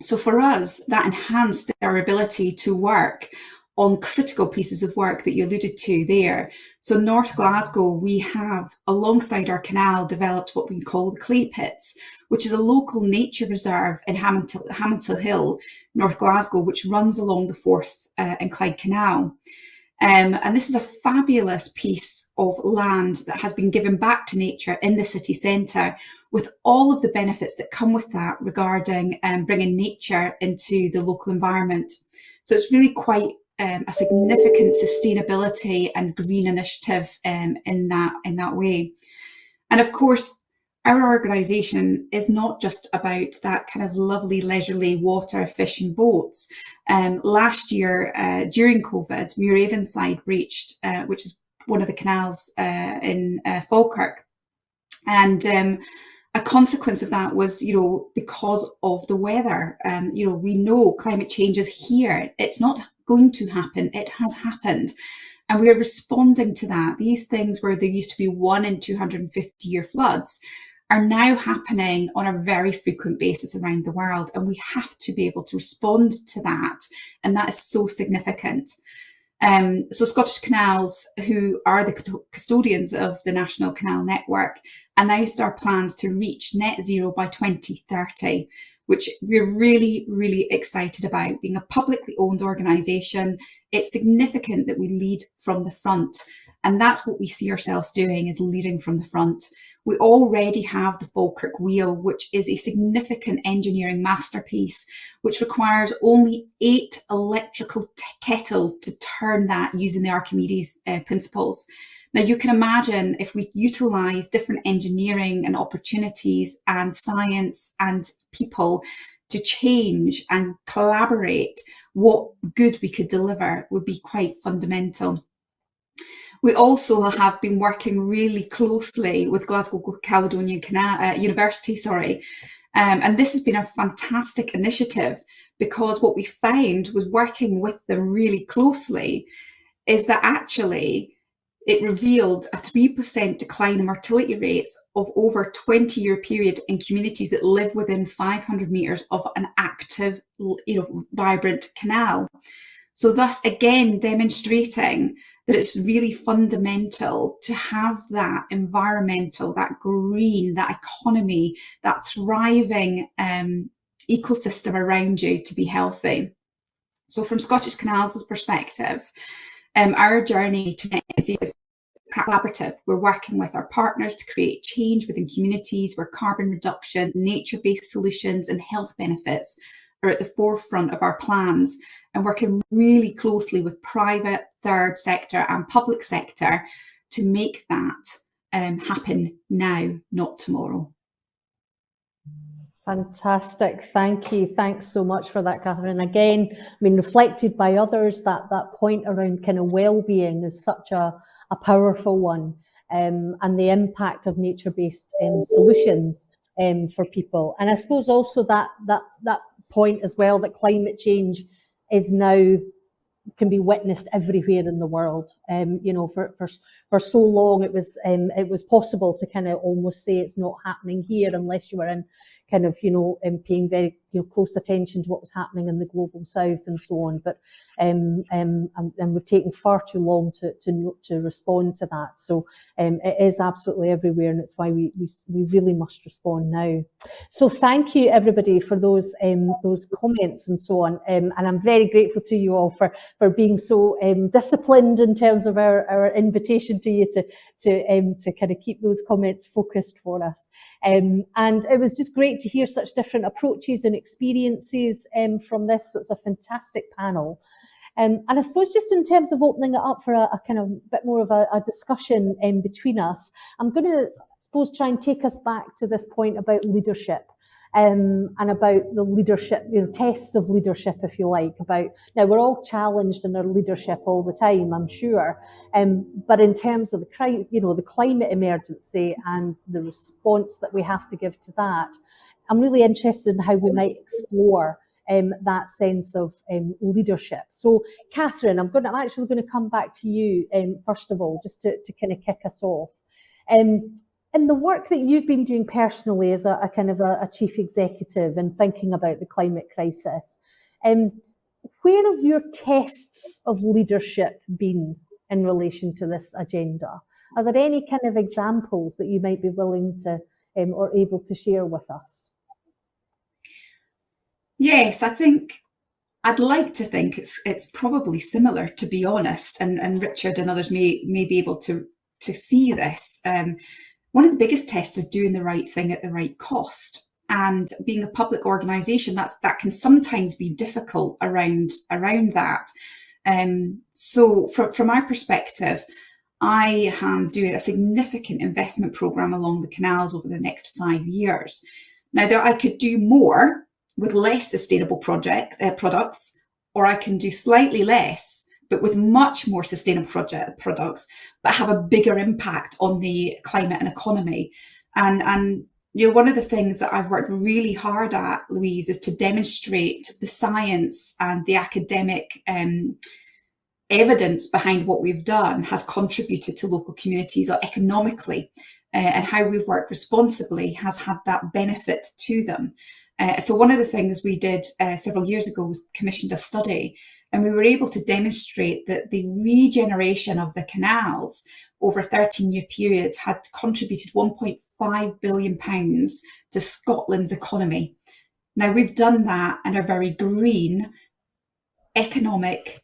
So for us, that enhanced our ability to work on critical pieces of work that you alluded to there. So North Glasgow, we have, alongside our canal, developed what we call the Clay Pits, which is a local nature reserve in Hammondshill Hill, North Glasgow, which runs along the Forth and Clyde Canal. And this is a fabulous piece of land that has been given back to nature in the city centre, with all of the benefits that come with that regarding bringing nature into the local environment. So it's really quite a significant sustainability and green initiative in that way. And of course, our organisation is not just about that kind of lovely leisurely water fishing boats. Last year, during COVID, Muiravenside breached, which is one of the canals in Falkirk. And a consequence of that was, because of the weather. We know climate change is here. It's not going to happen. It has happened. And we are responding to that. These things where there used to be 1 in 250-year floods are now happening on a very frequent basis around the world. And we have to be able to respond to that. And that is so significant. So Scottish Canals, who are the custodians of the National Canal Network, announced our plans to reach net zero by 2030, which we're really, really excited about. Being a publicly owned organisation, it's significant that we lead from the front. And that's what we see ourselves doing, is leading from the front. We already have the Falkirk Wheel, which is a significant engineering masterpiece, which requires only 8 electrical kettles to turn that using the Archimedes principles. Now, you can imagine if we utilise different engineering and opportunities and science and people to change and collaborate, what good we could deliver would be quite fundamental. We also have been working really closely with Glasgow Caledonian University, and this has been a fantastic initiative, because what we found was working with them really closely is that actually it revealed a 3% decline in mortality rates of over a 20-year period in communities that live within 500 metres of an active, vibrant canal. So thus, again, demonstrating that it's really fundamental to have that environmental, that green, that economy, that thriving ecosystem around you to be healthy. So from Scottish Canals' perspective, our journey to net zero is collaborative. We're working with our partners to create change within communities where carbon reduction, nature-based solutions and health benefits are at the forefront of our plans, and working really closely with private, third sector and public sector to make that happen now, not tomorrow. Fantastic. Thank you. Thanks so much for that, Katherine. Again, reflected by others, that point around kind of well-being is such a powerful one, and the impact of nature-based solutions for people. And I suppose also that point as well, that climate change is now can be witnessed everywhere in the world. For so long it was possible to kind of almost say it's not happening here unless you were in kind of paying very close attention to what was happening in the global south and so on. But and we've taken far too long to respond to that. So it is absolutely everywhere, and it's why we really must respond now. So thank you everybody for those comments and so on. And I'm very grateful to you all for being so disciplined in terms of our invitation to you to kind of keep those comments focused for us. And it was just great to hear such different approaches and experiences from this. So it's a fantastic panel. And I suppose just in terms of opening it up for a kind of bit more of a discussion between us, I'm going to, try and take us back to this point about leadership. And about the leadership, tests of leadership, if you like. Now we're all challenged in our leadership all the time, I'm sure. But in terms of the climate emergency and the response that we have to give to that, I'm really interested in how we might explore that sense of leadership. So, Katherine, I'm actually going to come back to you first of all, just to kind of kick us off. In the work that you've been doing personally as a kind of a chief executive and thinking about the climate crisis, where have your tests of leadership been in relation to this agenda? Are there any kind of examples that you might be willing to or able to share with us? Yes, I'd like to think it's probably similar, to be honest, and Richard and others may be able to see this. One of the biggest tests is doing the right thing at the right cost. And being a public organisation, that can sometimes be difficult around that. So from my perspective, I am doing a significant investment programme along the canals over the next 5 years. Now, I could do more with less sustainable products, or I can do slightly less, but with much more sustainable products, but have a bigger impact on the climate and economy. And you know, one of the things that I've worked really hard at, Louise, is to demonstrate the science and the academic evidence behind what we've done has contributed to local communities economically, and how we've worked responsibly has had that benefit to them. So one of the things we did several years ago was commissioned a study, and we were able to demonstrate that the regeneration of the canals over a 13-year period had contributed £1.5 billion to Scotland's economy. Now, we've done that in a very green, economic,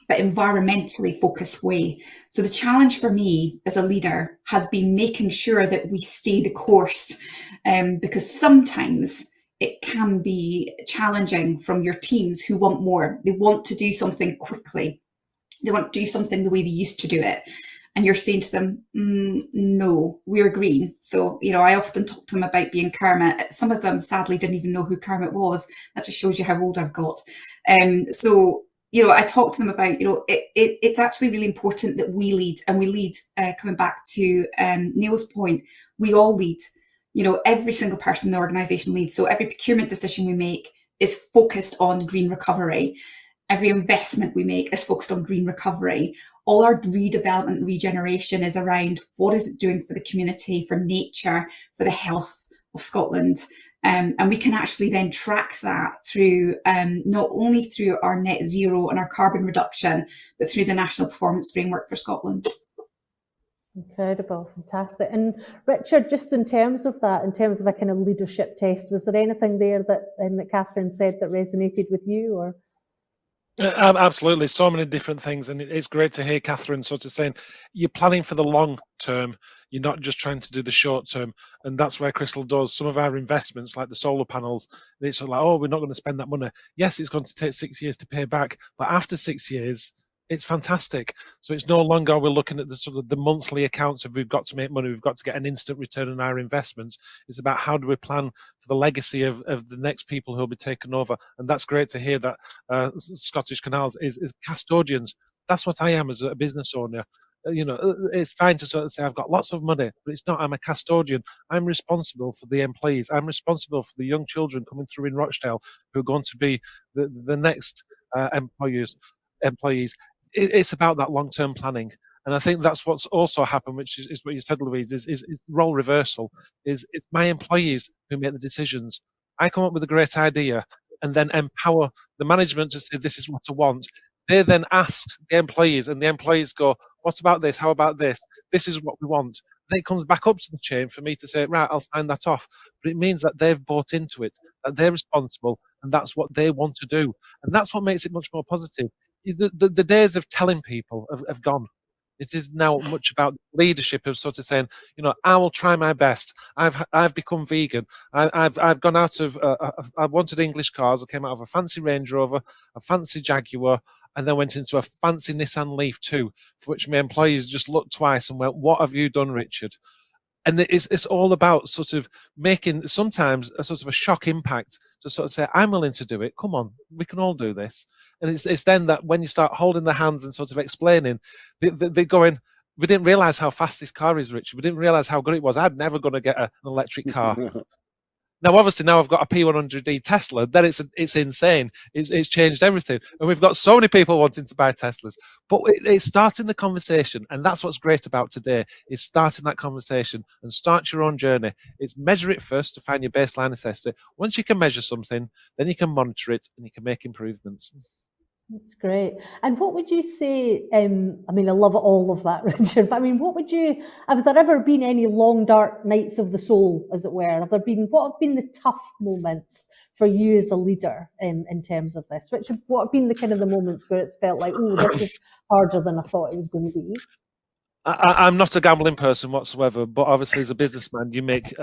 but environmentally focused way. So the challenge for me as a leader has been making sure that we stay the course, because sometimes it can be challenging from your teams who want more. They want to do something quickly. They want to do something the way they used to do it. And you're saying to them, no, we're green. So, you know, I often talk to them about being Kermit. Some of them sadly didn't even know who Kermit was. That just shows you how old I've got. So, you know, I talk to them about, you know, it's actually really important that we lead, and we lead, coming back to Neil's point, we all lead. You know, every single person in the organisation leads. So every procurement decision we make is focused on green recovery. Every investment we make is focused on green recovery. All our redevelopment, regeneration is around what is it doing for the community, for nature, for the health of Scotland. And we can actually then track that through not only through our net zero and our carbon reduction, but through the National Performance Framework for Scotland. Incredible, fantastic. And Richard, just in terms of that, in terms of a kind of leadership test, was there anything there that Katherine said that resonated with you, or? Absolutely, so many different things, and it's great to hear Katherine sort of saying you're planning for the long term. You're not just trying to do the short term, and that's where Crystal does some of our investments, like the solar panels. It's sort of like, oh, we're not going to spend that money. Yes, it's going to take 6 years to pay back, but after 6 years, it's fantastic. So it's no longer we're looking at the sort of the monthly accounts of we've got to make money, we've got to get an instant return on our investments. It's about how do we plan for the legacy of the next people who will be taken over. And that's great to hear that Scottish Canals is custodians. That's what I am as a business owner. You know, it's fine to sort of say I've got lots of money, but it's not. I'm a custodian. I'm responsible for the employees. I'm responsible for the young children coming through in Rochdale who are going to be the next employees. It's about that long-term planning, and I think that's what's also happened, which is what you said, Louise, is role reversal. It's my employees who make the decisions. I come up with a great idea and then empower the management to say this is what I want. They then ask the employees, and the employees go, what about this? How about this? This is what we want. Then it comes back up to the chain for me to say, right, I'll sign that off. But it means that they've bought into it, that they're responsible, and that's what they want to do. And that's what makes it much more positive. The days of telling people have gone. It is now much about leadership of sort of saying, you know, I will try my best. I've become vegan. I've gone out of I wanted English cars. I came out of a fancy Range Rover, a fancy Jaguar, and then went into a fancy Nissan Leaf too, for which my employees just looked twice and went, "What have you done, Richard?" And it's all about sort of making sometimes a sort of a shock impact to sort of say, I'm willing to do it. Come on, we can all do this. And it's then that when you start holding their hands and sort of explaining, they're going, we didn't realize how fast this car is, Richard. We didn't realize how good it was. I'd never going to get an electric car. Now, obviously, now I've got a P100D Tesla. Then it's insane. It's changed everything, and we've got so many people wanting to buy Teslas. But it's starting the conversation, and that's what's great about today: is starting that conversation and start your own journey. It's measure it first to find your baseline assessment. Once you can measure something, then you can monitor it and you can make improvements. That's great. And what would you say, I mean, I love all of that, Richard, but I mean, have there ever been any long, dark nights of the soul, as it were? What have been the tough moments for you as a leader in terms of this? What have been the kind of the moments where it's felt like, oh, this is harder than I thought it was going to be? I'm not a gambling person whatsoever, but obviously as a businessman, you make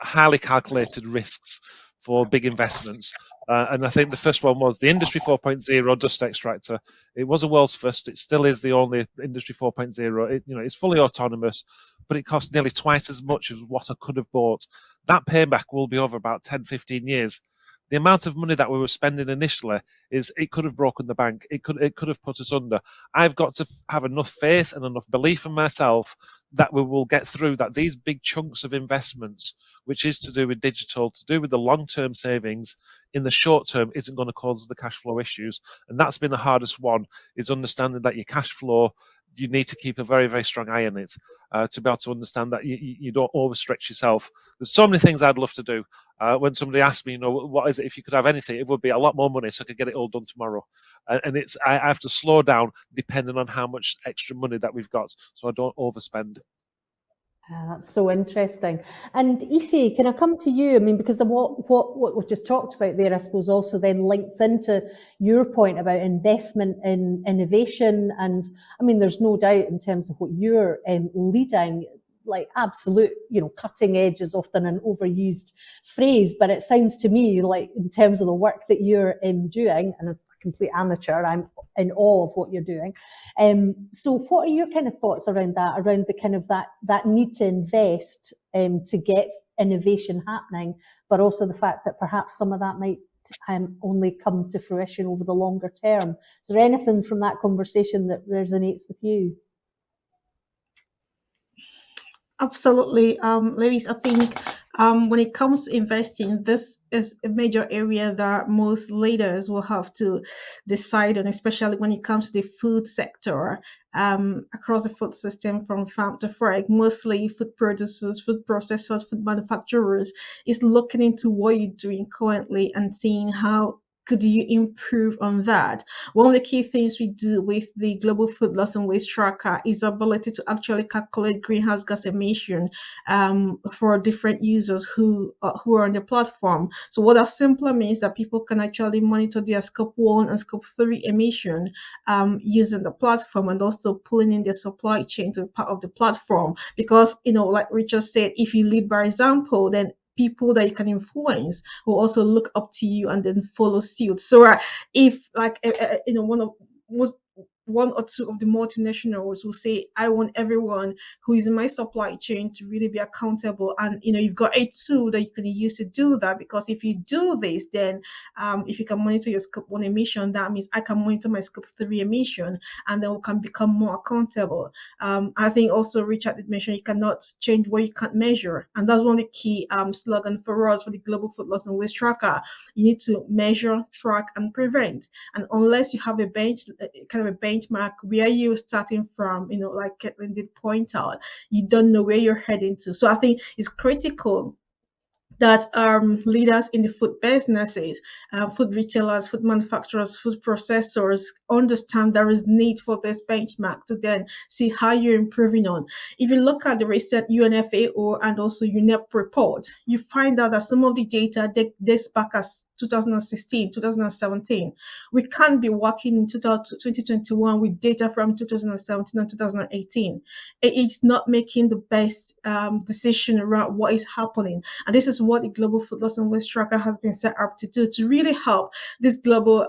highly calculated risks for big investments. And I think the first one was the Industry 4.0 dust extractor. It was a world's first. It still is the only Industry 4.0. It's fully autonomous, but it costs nearly twice as much as what I could have bought. That payback will be over about 10, 15 years. The amount of money that we were spending initially it could have broken the bank. It could have put us under. I've got to have enough faith and enough belief in myself that we will get through that. These big chunks of investments, which is to do with digital, to do with the long-term savings, in the short term isn't going to cause the cash flow issues. And that's been the hardest one, is understanding that your cash flow, you need to keep a very, very strong eye on it to be able to understand that you don't overstretch yourself. There's so many things I'd love to do. When somebody asks me, what is it if you could have anything, it would be a lot more money so I could get it all done tomorrow. And I have to slow down depending on how much extra money that we've got, so I don't overspend. That's so interesting. And Ife, can I come to you? I mean, because of what we've just talked about there, I suppose also then links into your point about investment in innovation. And I mean, there's no doubt in terms of what you're leading, like absolute, cutting edge is often an overused phrase, but it sounds to me like in terms of the work that you're doing, and as a complete amateur, I'm in awe of what you're doing. So what are your kind of thoughts around that, around the kind of that need to invest to get innovation happening, but also the fact that perhaps some of that might only come to fruition over the longer term? Is there anything from that conversation that resonates with you? Absolutely, ladies. I think when it comes to investing, this is a major area that most leaders will have to decide on, especially when it comes to the food sector. Across the food system from farm to fork, mostly food producers, food processors, food manufacturers is looking into what you're doing currently and seeing how could you improve on that. One of the key things we do with the Global Food Loss and Waste Tracker is the ability to actually calculate greenhouse gas emission for different users who are on the platform. So what that simply means that people can actually monitor their Scope 1 and Scope 3 emission using the platform, and also pulling in their supply chain to be part of the platform. Because, like Richard said, if you lead by example, then people that you can influence will also look up to you and then follow suit. So if one or two of the multinationals will say, I want everyone who is in my supply chain to really be accountable. And, you've got a tool that you can use to do that, because if you do this, then if you can monitor your Scope 1 emission, that means I can monitor my Scope 3 emission, and then we can become more accountable. I think also Richard did mention you cannot change what you can't measure. And that's one of the key slogan for us for the Global Food Loss and Waste Tracker. You need to measure, track, and prevent. And unless you have a benchmark where you're starting from, like Katherine did point out, you don't know where you're heading to. So I think it's critical that leaders in the food businesses, food retailers, food manufacturers, food processors understand there is need for this benchmark to then see how you're improving on. If you look at the recent UNFAO and also UNEP report, you find out that some of the data dates back as 2016, 2017. We can't be working in 2021 with data from 2017 and 2018. It's not making the best decision around what is happening. And this is what the Global Food Loss and Waste Tracker has been set up to do, to really help these global,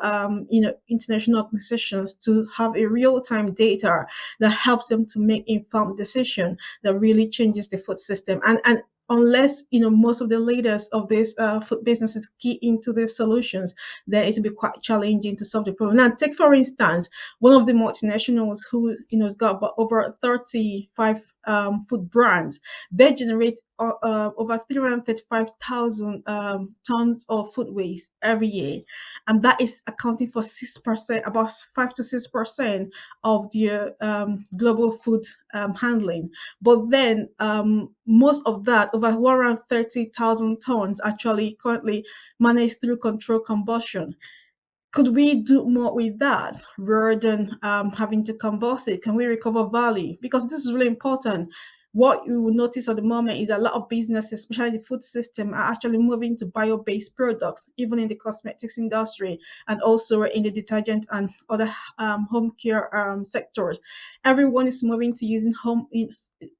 international organizations to have a real-time data that helps them to make informed decision that really changes the food system. And unless most of the leaders of these food businesses key into these solutions, then it will be quite challenging to solve the problem. Now, take for instance one of the multinationals who has got about over 35 food brands. They generate over 335,000 tons of food waste every year, and that is accounting for 6%, about 5 to 6% of their global food handling. But then most of that, over 130,000 tons, actually currently managed through controlled combustion. Could we do more with that rather than having to combust it? Can we recover value? Because this is really important. what you will notice at the moment is a lot of businesses, especially the food system, are actually moving to bio-based products, even in the cosmetics industry and also in the detergent and other home care sectors. Everyone is moving to using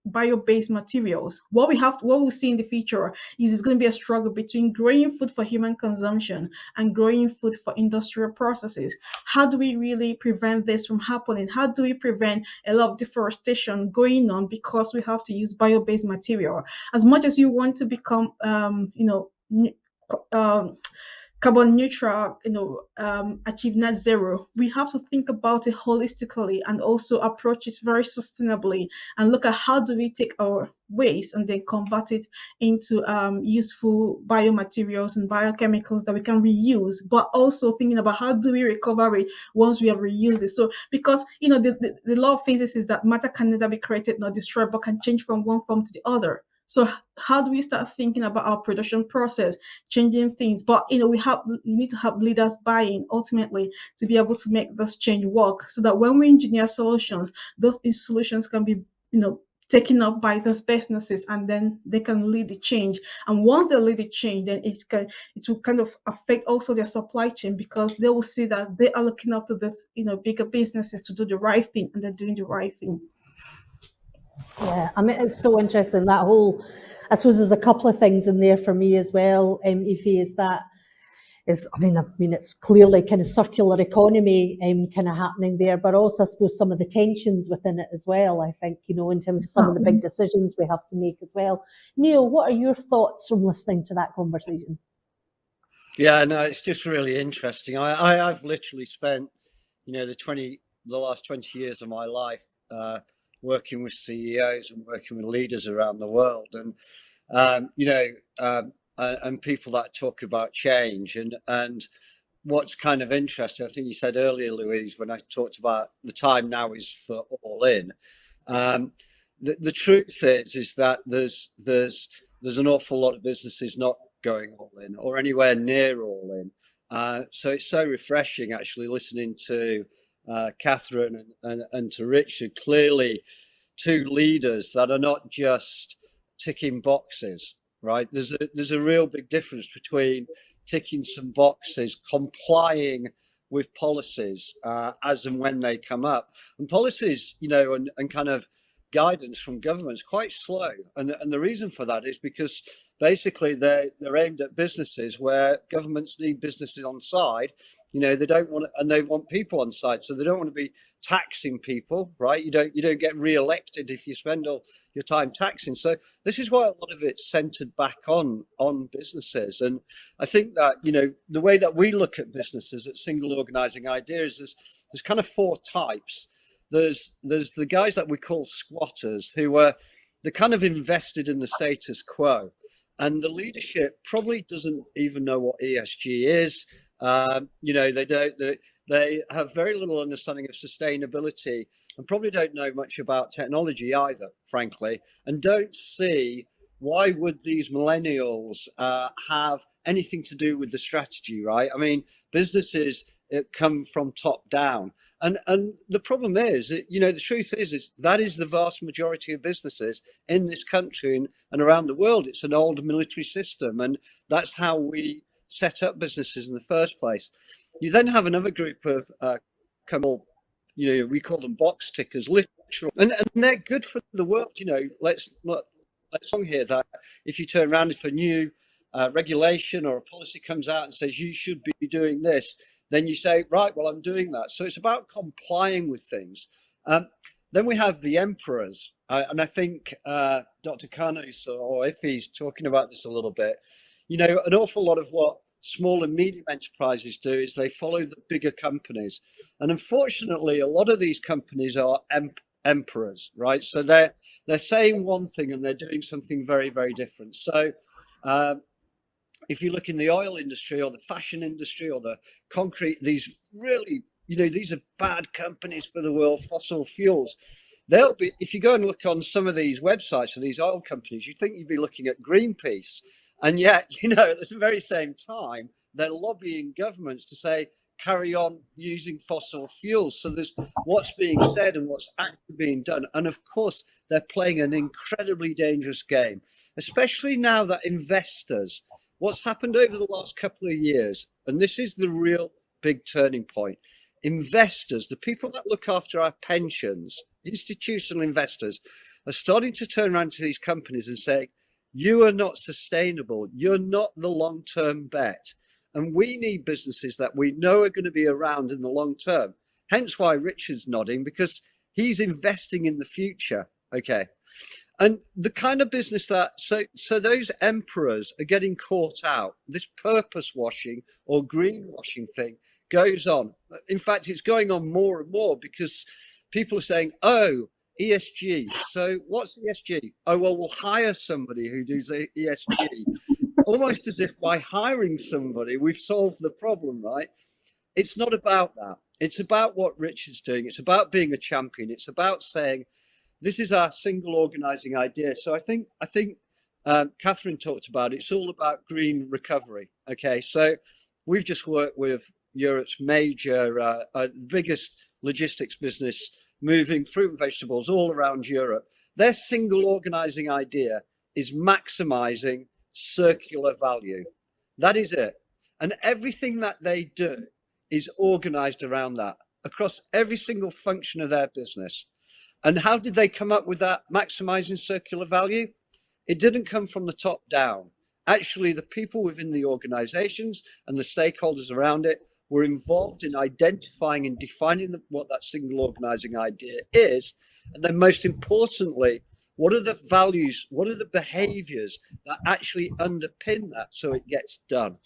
bio-based materials. What we'll see in the future is it's going to be a struggle between growing food for human consumption and growing food for industrial processes. How do we really prevent this from happening? How do we prevent a lot of deforestation going on because we have to use bio-based material? As much as you want to become, carbon neutral, achieve net zero, we have to think about it holistically and also approach it very sustainably and look at how do we take our waste and then convert it into useful biomaterials and biochemicals that we can reuse, but also thinking about how do we recover it once we have reused it. So because the law of physics is that matter can neither be created nor destroyed, but can change from one form to the other. So how do we start thinking about our production process, changing things? But we need to help leaders buy in ultimately to be able to make this change work, so that when we engineer solutions, those solutions can be taken up by those businesses, and then they can lead the change. And once they lead the change, then it will kind of affect also their supply chain, because they will see that they are looking up to this bigger businesses to do the right thing, and they're doing the right thing. Yeah, I mean, it's so interesting, that whole, I suppose there's a couple of things in there for me as well, Ify, I mean, it's clearly kind of circular economy kind of happening there, but also I suppose some of the tensions within it as well, I think, in terms of some of the big decisions we have to make as well. Neil, what are your thoughts from listening to that conversation? Yeah, no, it's just really interesting. I've literally spent, the last 20 years of my life working with CEOs and working with leaders around the world, and and people that talk about change, and what's kind of interesting, I think you said earlier, Louise, when I talked about the time now is for all in. The truth is that there's an awful lot of businesses not going all in or anywhere near all in. So it's so refreshing actually listening to Katherine and to Richard. Clearly, two leaders that are not just ticking boxes, right? There's a real big difference between ticking some boxes, complying with policies as and when they come up, and policies, and kind of guidance from governments quite slow, and the reason for that is because basically they're aimed at businesses where governments need businesses on side. They don't want, and they want people on side, so they don't want to be taxing people, right? You don't get re-elected if you spend all your time taxing. So this is why a lot of it's centered back on businesses. And I think that the way that we look at businesses at Single Organizing Ideas is there's kind of four types. There's the guys that we call squatters, who are they're kind of invested in the status quo, and the leadership probably doesn't even know what ESG is. They have very little understanding of sustainability, and probably don't know much about technology either, frankly, and don't see why would these millennials have anything to do with the strategy, right? I mean, businesses come from top down, and the problem is that, the truth is that is the vast majority of businesses in this country and around the world. It's an old military system, and that's how we set up businesses in the first place. You then have another group of we call them box tickers, literal, and they're good for the world. Let's hear that if you turn around, if a new regulation or a policy comes out and says you should be doing this, then you say, right, well, I'm doing that. So it's about complying with things. Then we have the emperors, and I think Dr. Kanu or Ifey's talking about this a little bit. An awful lot of what small and medium enterprises do is they follow the bigger companies, and unfortunately, a lot of these companies are emperors, right? So they're saying one thing and they're doing something very, very different. So if you look in the oil industry or the fashion industry or the concrete, these really, these are bad companies for the world, fossil fuels. They'll be, if you go and look on some of these websites of these oil companies, you'd think you'd be looking at Greenpeace. And yet, at the very same time, they're lobbying governments to say, carry on using fossil fuels. So there's what's being said and what's actually being done. And of course, they're playing an incredibly dangerous game, especially now that investors, what's happened over the last couple of years, and this is the real big turning point, investors, the people that look after our pensions, institutional investors, are starting to turn around to these companies and say, you are not sustainable. You're not the long-term bet. And we need businesses that we know are going to be around in the long term. Hence why Richard's nodding, because he's investing in the future. Okay. And the kind of business that, so those emperors are getting caught out. This purpose washing or greenwashing thing goes on. In fact, it's going on more and more because people are saying, oh, ESG. So what's ESG? Oh, well, we'll hire somebody who does ESG. Almost as if by hiring somebody, we've solved the problem, right? It's not about that. It's about what Richard's doing. It's about being a champion. It's about saying, this is our single organizing idea. So I think Katherine talked about it. It's all about green recovery. Okay, so we've just worked with Europe's major, biggest logistics business, moving fruit and vegetables all around Europe. Their single organizing idea is maximizing circular value. That is it. And everything that they do is organized around that across every single function of their business. And how did they come up with that maximizing circular value? It didn't come from the top down. Actually, the people within the organizations and the stakeholders around it were involved in identifying and defining what that single organizing idea is. And then most importantly, what are the values, what are the behaviors that actually underpin that so it gets done?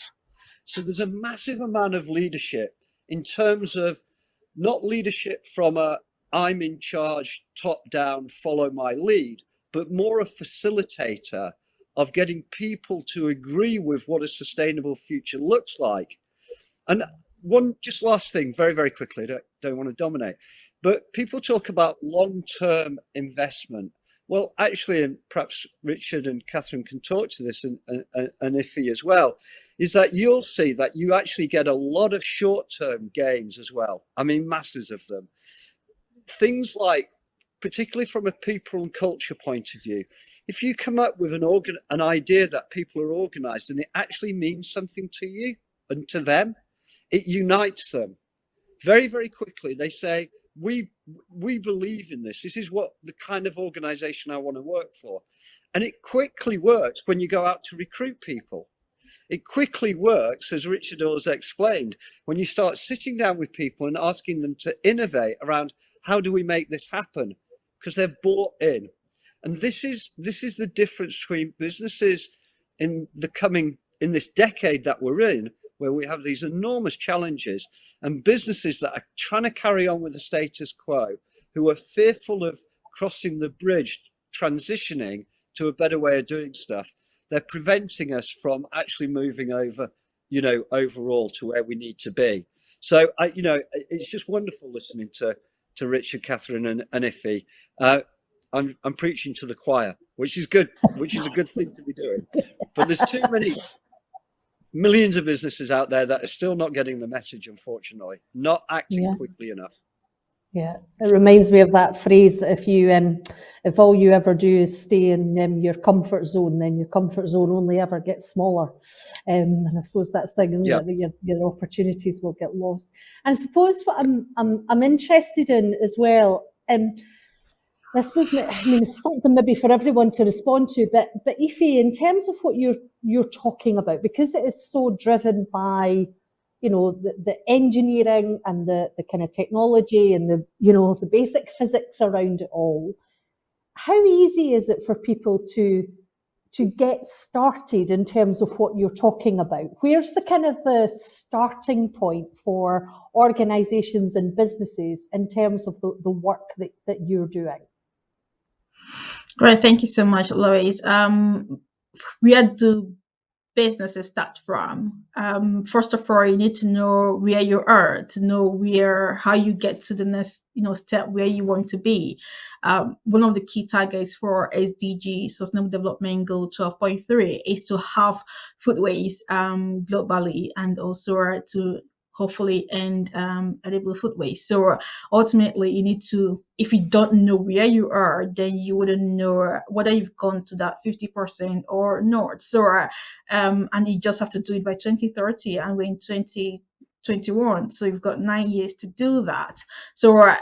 So there's a massive amount of leadership in terms of not leadership from a I'm in charge, top down, follow my lead, but more a facilitator of getting people to agree with what a sustainable future looks like. And one just last thing, very, very quickly, don't want to dominate, but people talk about long-term investment. Well, actually, and perhaps Richard and Katherine can talk to this, and Ify as well, is that you'll see that you actually get a lot of short-term gains as well. I mean, masses of them. Things like, particularly from a people and culture point of view, if you come up with an idea that people are organized and it actually means something to you and to them, it unites them. Very, very quickly, they say, we believe in this. This is what the kind of organization I want to work for. And it quickly works when you go out to recruit people. It quickly works, as Richard has explained, when you start sitting down with people and asking them to innovate around how do we make this happen? Because they're bought in. And this is the difference between businesses in this decade that we're in, where we have these enormous challenges, and businesses that are trying to carry on with the status quo, who are fearful of crossing the bridge, transitioning to a better way of doing stuff. They're preventing us from actually moving over, overall to where we need to be. So, it's just wonderful listening to Richard, Katherine, and Ify. I'm preaching to the choir, which is good, which is a good thing to be doing. But there's too many millions of businesses out there that are still not getting the message, unfortunately, not acting quickly enough. Yeah, it reminds me of that phrase that if all you ever do is stay in your comfort zone, then your comfort zone only ever gets smaller. And I suppose that's the thing, isn't it? That your opportunities will get lost. And I suppose what I'm interested in as well, I suppose, it's something maybe for everyone to respond to, but Ify, in terms of what you're talking about, because it is so driven by, the engineering and the kind of technology and the basic physics around it all, how easy is it for people to get started in terms of what you're talking about? Where's the kind of the starting point for organizations and businesses in terms of the work that you're doing? Great, thank you so much, Louise. Where do businesses start from? First of all, you need to know where you are, to know how you get to the next, step where you want to be. One of the key targets for SDG, Sustainable Development Goal 12.3, is to have food waste globally, and also to hopefully end edible food waste. So ultimately, you need to, if you don't know where you are, then you wouldn't know whether you've gone to that 50% or not. So and you just have to do it by 2030, and we're in 2021, so you've got 9 years to do that. So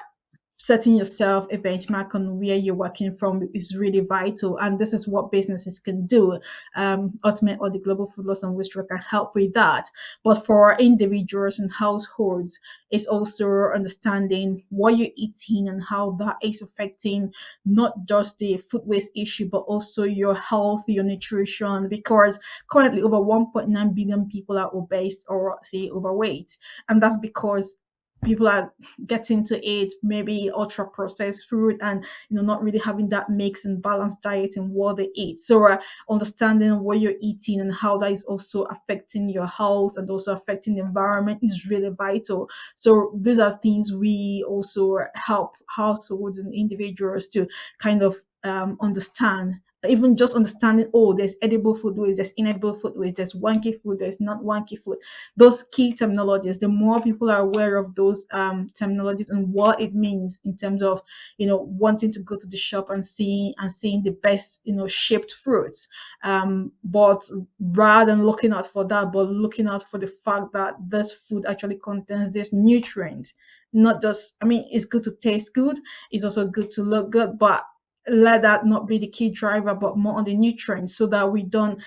setting yourself a benchmark on where you're working from is really vital, and this is what businesses can do. Ultimately, the Global Food Loss and Waste Tracker can help with that. But for individuals and households, it's also understanding what you're eating and how that is affecting not just the food waste issue, but also your health, your nutrition, because currently over 1.9 billion people are obese or say overweight, and that's because people are getting to eat maybe ultra processed food and not really having that mix and balanced diet in what they eat. So understanding what you're eating and how that is also affecting your health and also affecting the environment is really vital. So these are things we also help households and individuals to kind of understand. Even just understanding, there's edible food waste, there's inedible food waste, there's wanky food, there's not wanky food. Those key terminologies, the more people are aware of those terminologies and what it means in terms of, wanting to go to the shop and seeing the best, shaped fruits. But rather than looking out for that, but looking out for the fact that this food actually contains this nutrient. Not just, it's good to taste good, it's also good to look good, but let that not be the key driver, but more on the nutrients, so that we don't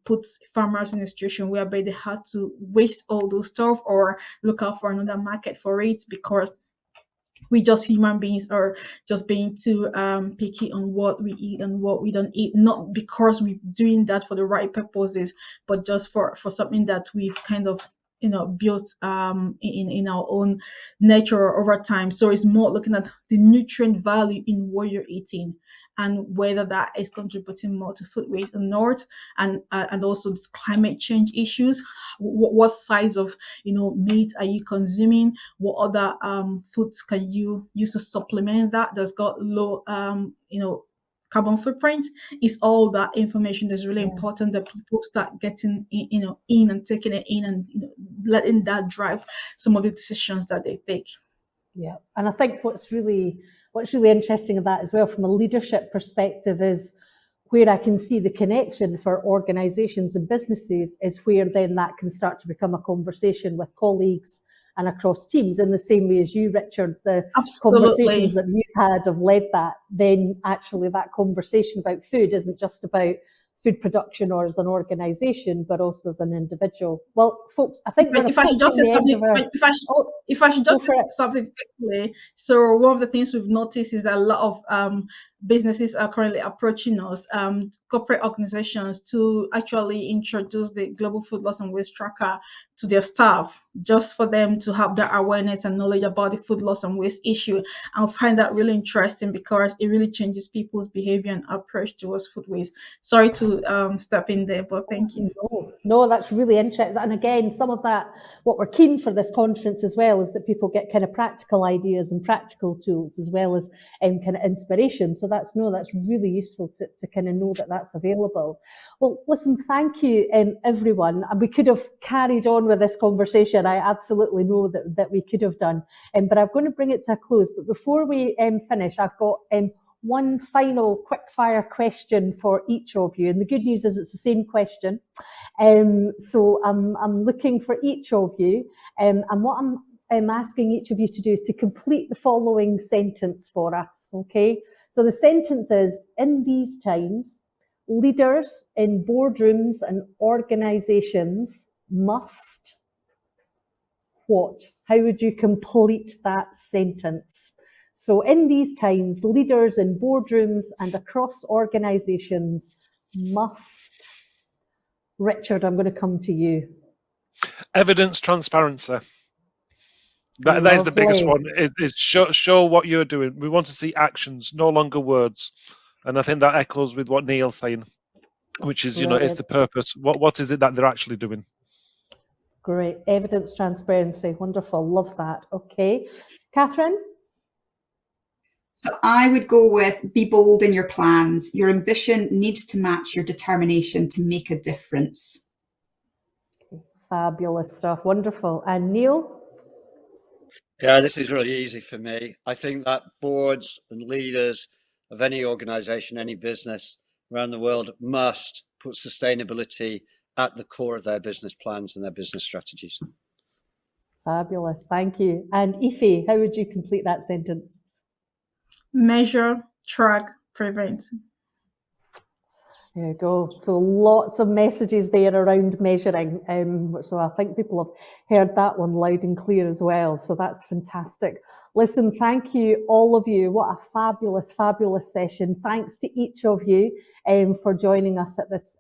put farmers in a situation whereby they had to waste all those stuff or look out for another market for it, because we just human beings are just being too picky on what we eat and what we don't eat, not because we're doing that for the right purposes, but just for something that we've kind of built in our own nature over time. So it's more looking at the nutrient value in what you're eating and whether that is contributing more to food waste or not, and also the climate change issues. What size of meat are you consuming? What other foods can you use to supplement that's got low carbon footprint? Is all that information that's really important that people start getting in and taking it in and letting that drive some of the decisions that they take. Yeah, and I think what's really interesting in that as well from a leadership perspective is where I can see the connection for organisations and businesses is where then that can start to become a conversation with colleagues and across teams, in the same way as you, Richard, the conversations that you've had have led that, then actually that conversation about food isn't just about food production or as an organisation, but also as an individual. Well, folks, I think if I should just say something quickly. So one of the things we've noticed is that a lot of businesses are currently approaching us, corporate organizations, to actually introduce the Global Food Loss and Waste Tracker to their staff, just for them to have that awareness and knowledge about the food loss and waste issue. And I find that really interesting because it really changes people's behavior and approach towards food waste. Sorry to step in there, but thank you. No, that's really interesting. And again, some of that, what we're keen for this conference as well, is that people get kind of practical ideas and practical tools as well as kind of inspiration. So that's really useful to kind of know that that's available. Well, listen, thank you, everyone. And we could have carried on with this conversation. I absolutely know that we could have done. But I'm going to bring it to a close. But before we finish, I've got one final quick fire question for each of you. And the good news is it's the same question. So I'm looking for each of you. And what I'm asking each of you to do is to complete the following sentence for us, okay? So the sentence is, in these times, leaders in boardrooms and organisations must what? How would you complete that sentence? So in these times, leaders in boardrooms and across organisations must. Richard, I'm going to come to you. Evidence transparency. That is the biggest one. Is show what you're doing. We want to see actions, no longer words. And I think that echoes with what Neil's saying, which is, it's the purpose. What is it that they're actually doing? Great. Evidence transparency. Wonderful. Love that. Okay. Katherine? So I would go with be bold in your plans. Your ambition needs to match your determination to make a difference. Fabulous stuff, wonderful. And Neil? Yeah, this is really easy for me. I think that boards and leaders of any organization, any business around the world must put sustainability at the core of their business plans and their business strategies. Fabulous, thank you. And Ife, how would you complete that sentence? Measure, track, prevent. There you go. So lots of messages there around measuring. So I think people have heard that one loud and clear as well. So that's fantastic. Listen, thank you, all of you. What a fabulous, fabulous session. Thanks to each of you for joining us at this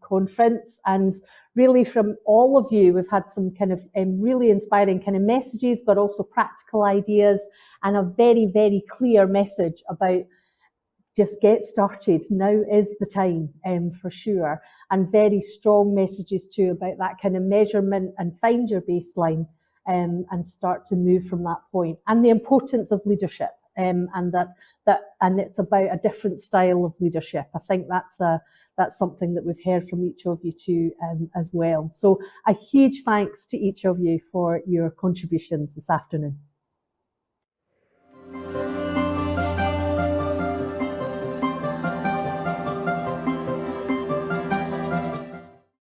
conference. And really from all of you, we've had some kind of really inspiring kind of messages, but also practical ideas and a very, very clear message about just get started. Now is the time, for sure. And very strong messages too about that kind of measurement and find your baseline and start to move from that point. And the importance of leadership and and it's about a different style of leadership. I think that's something that we've heard from each of you too as well. So a huge thanks to each of you for your contributions this afternoon.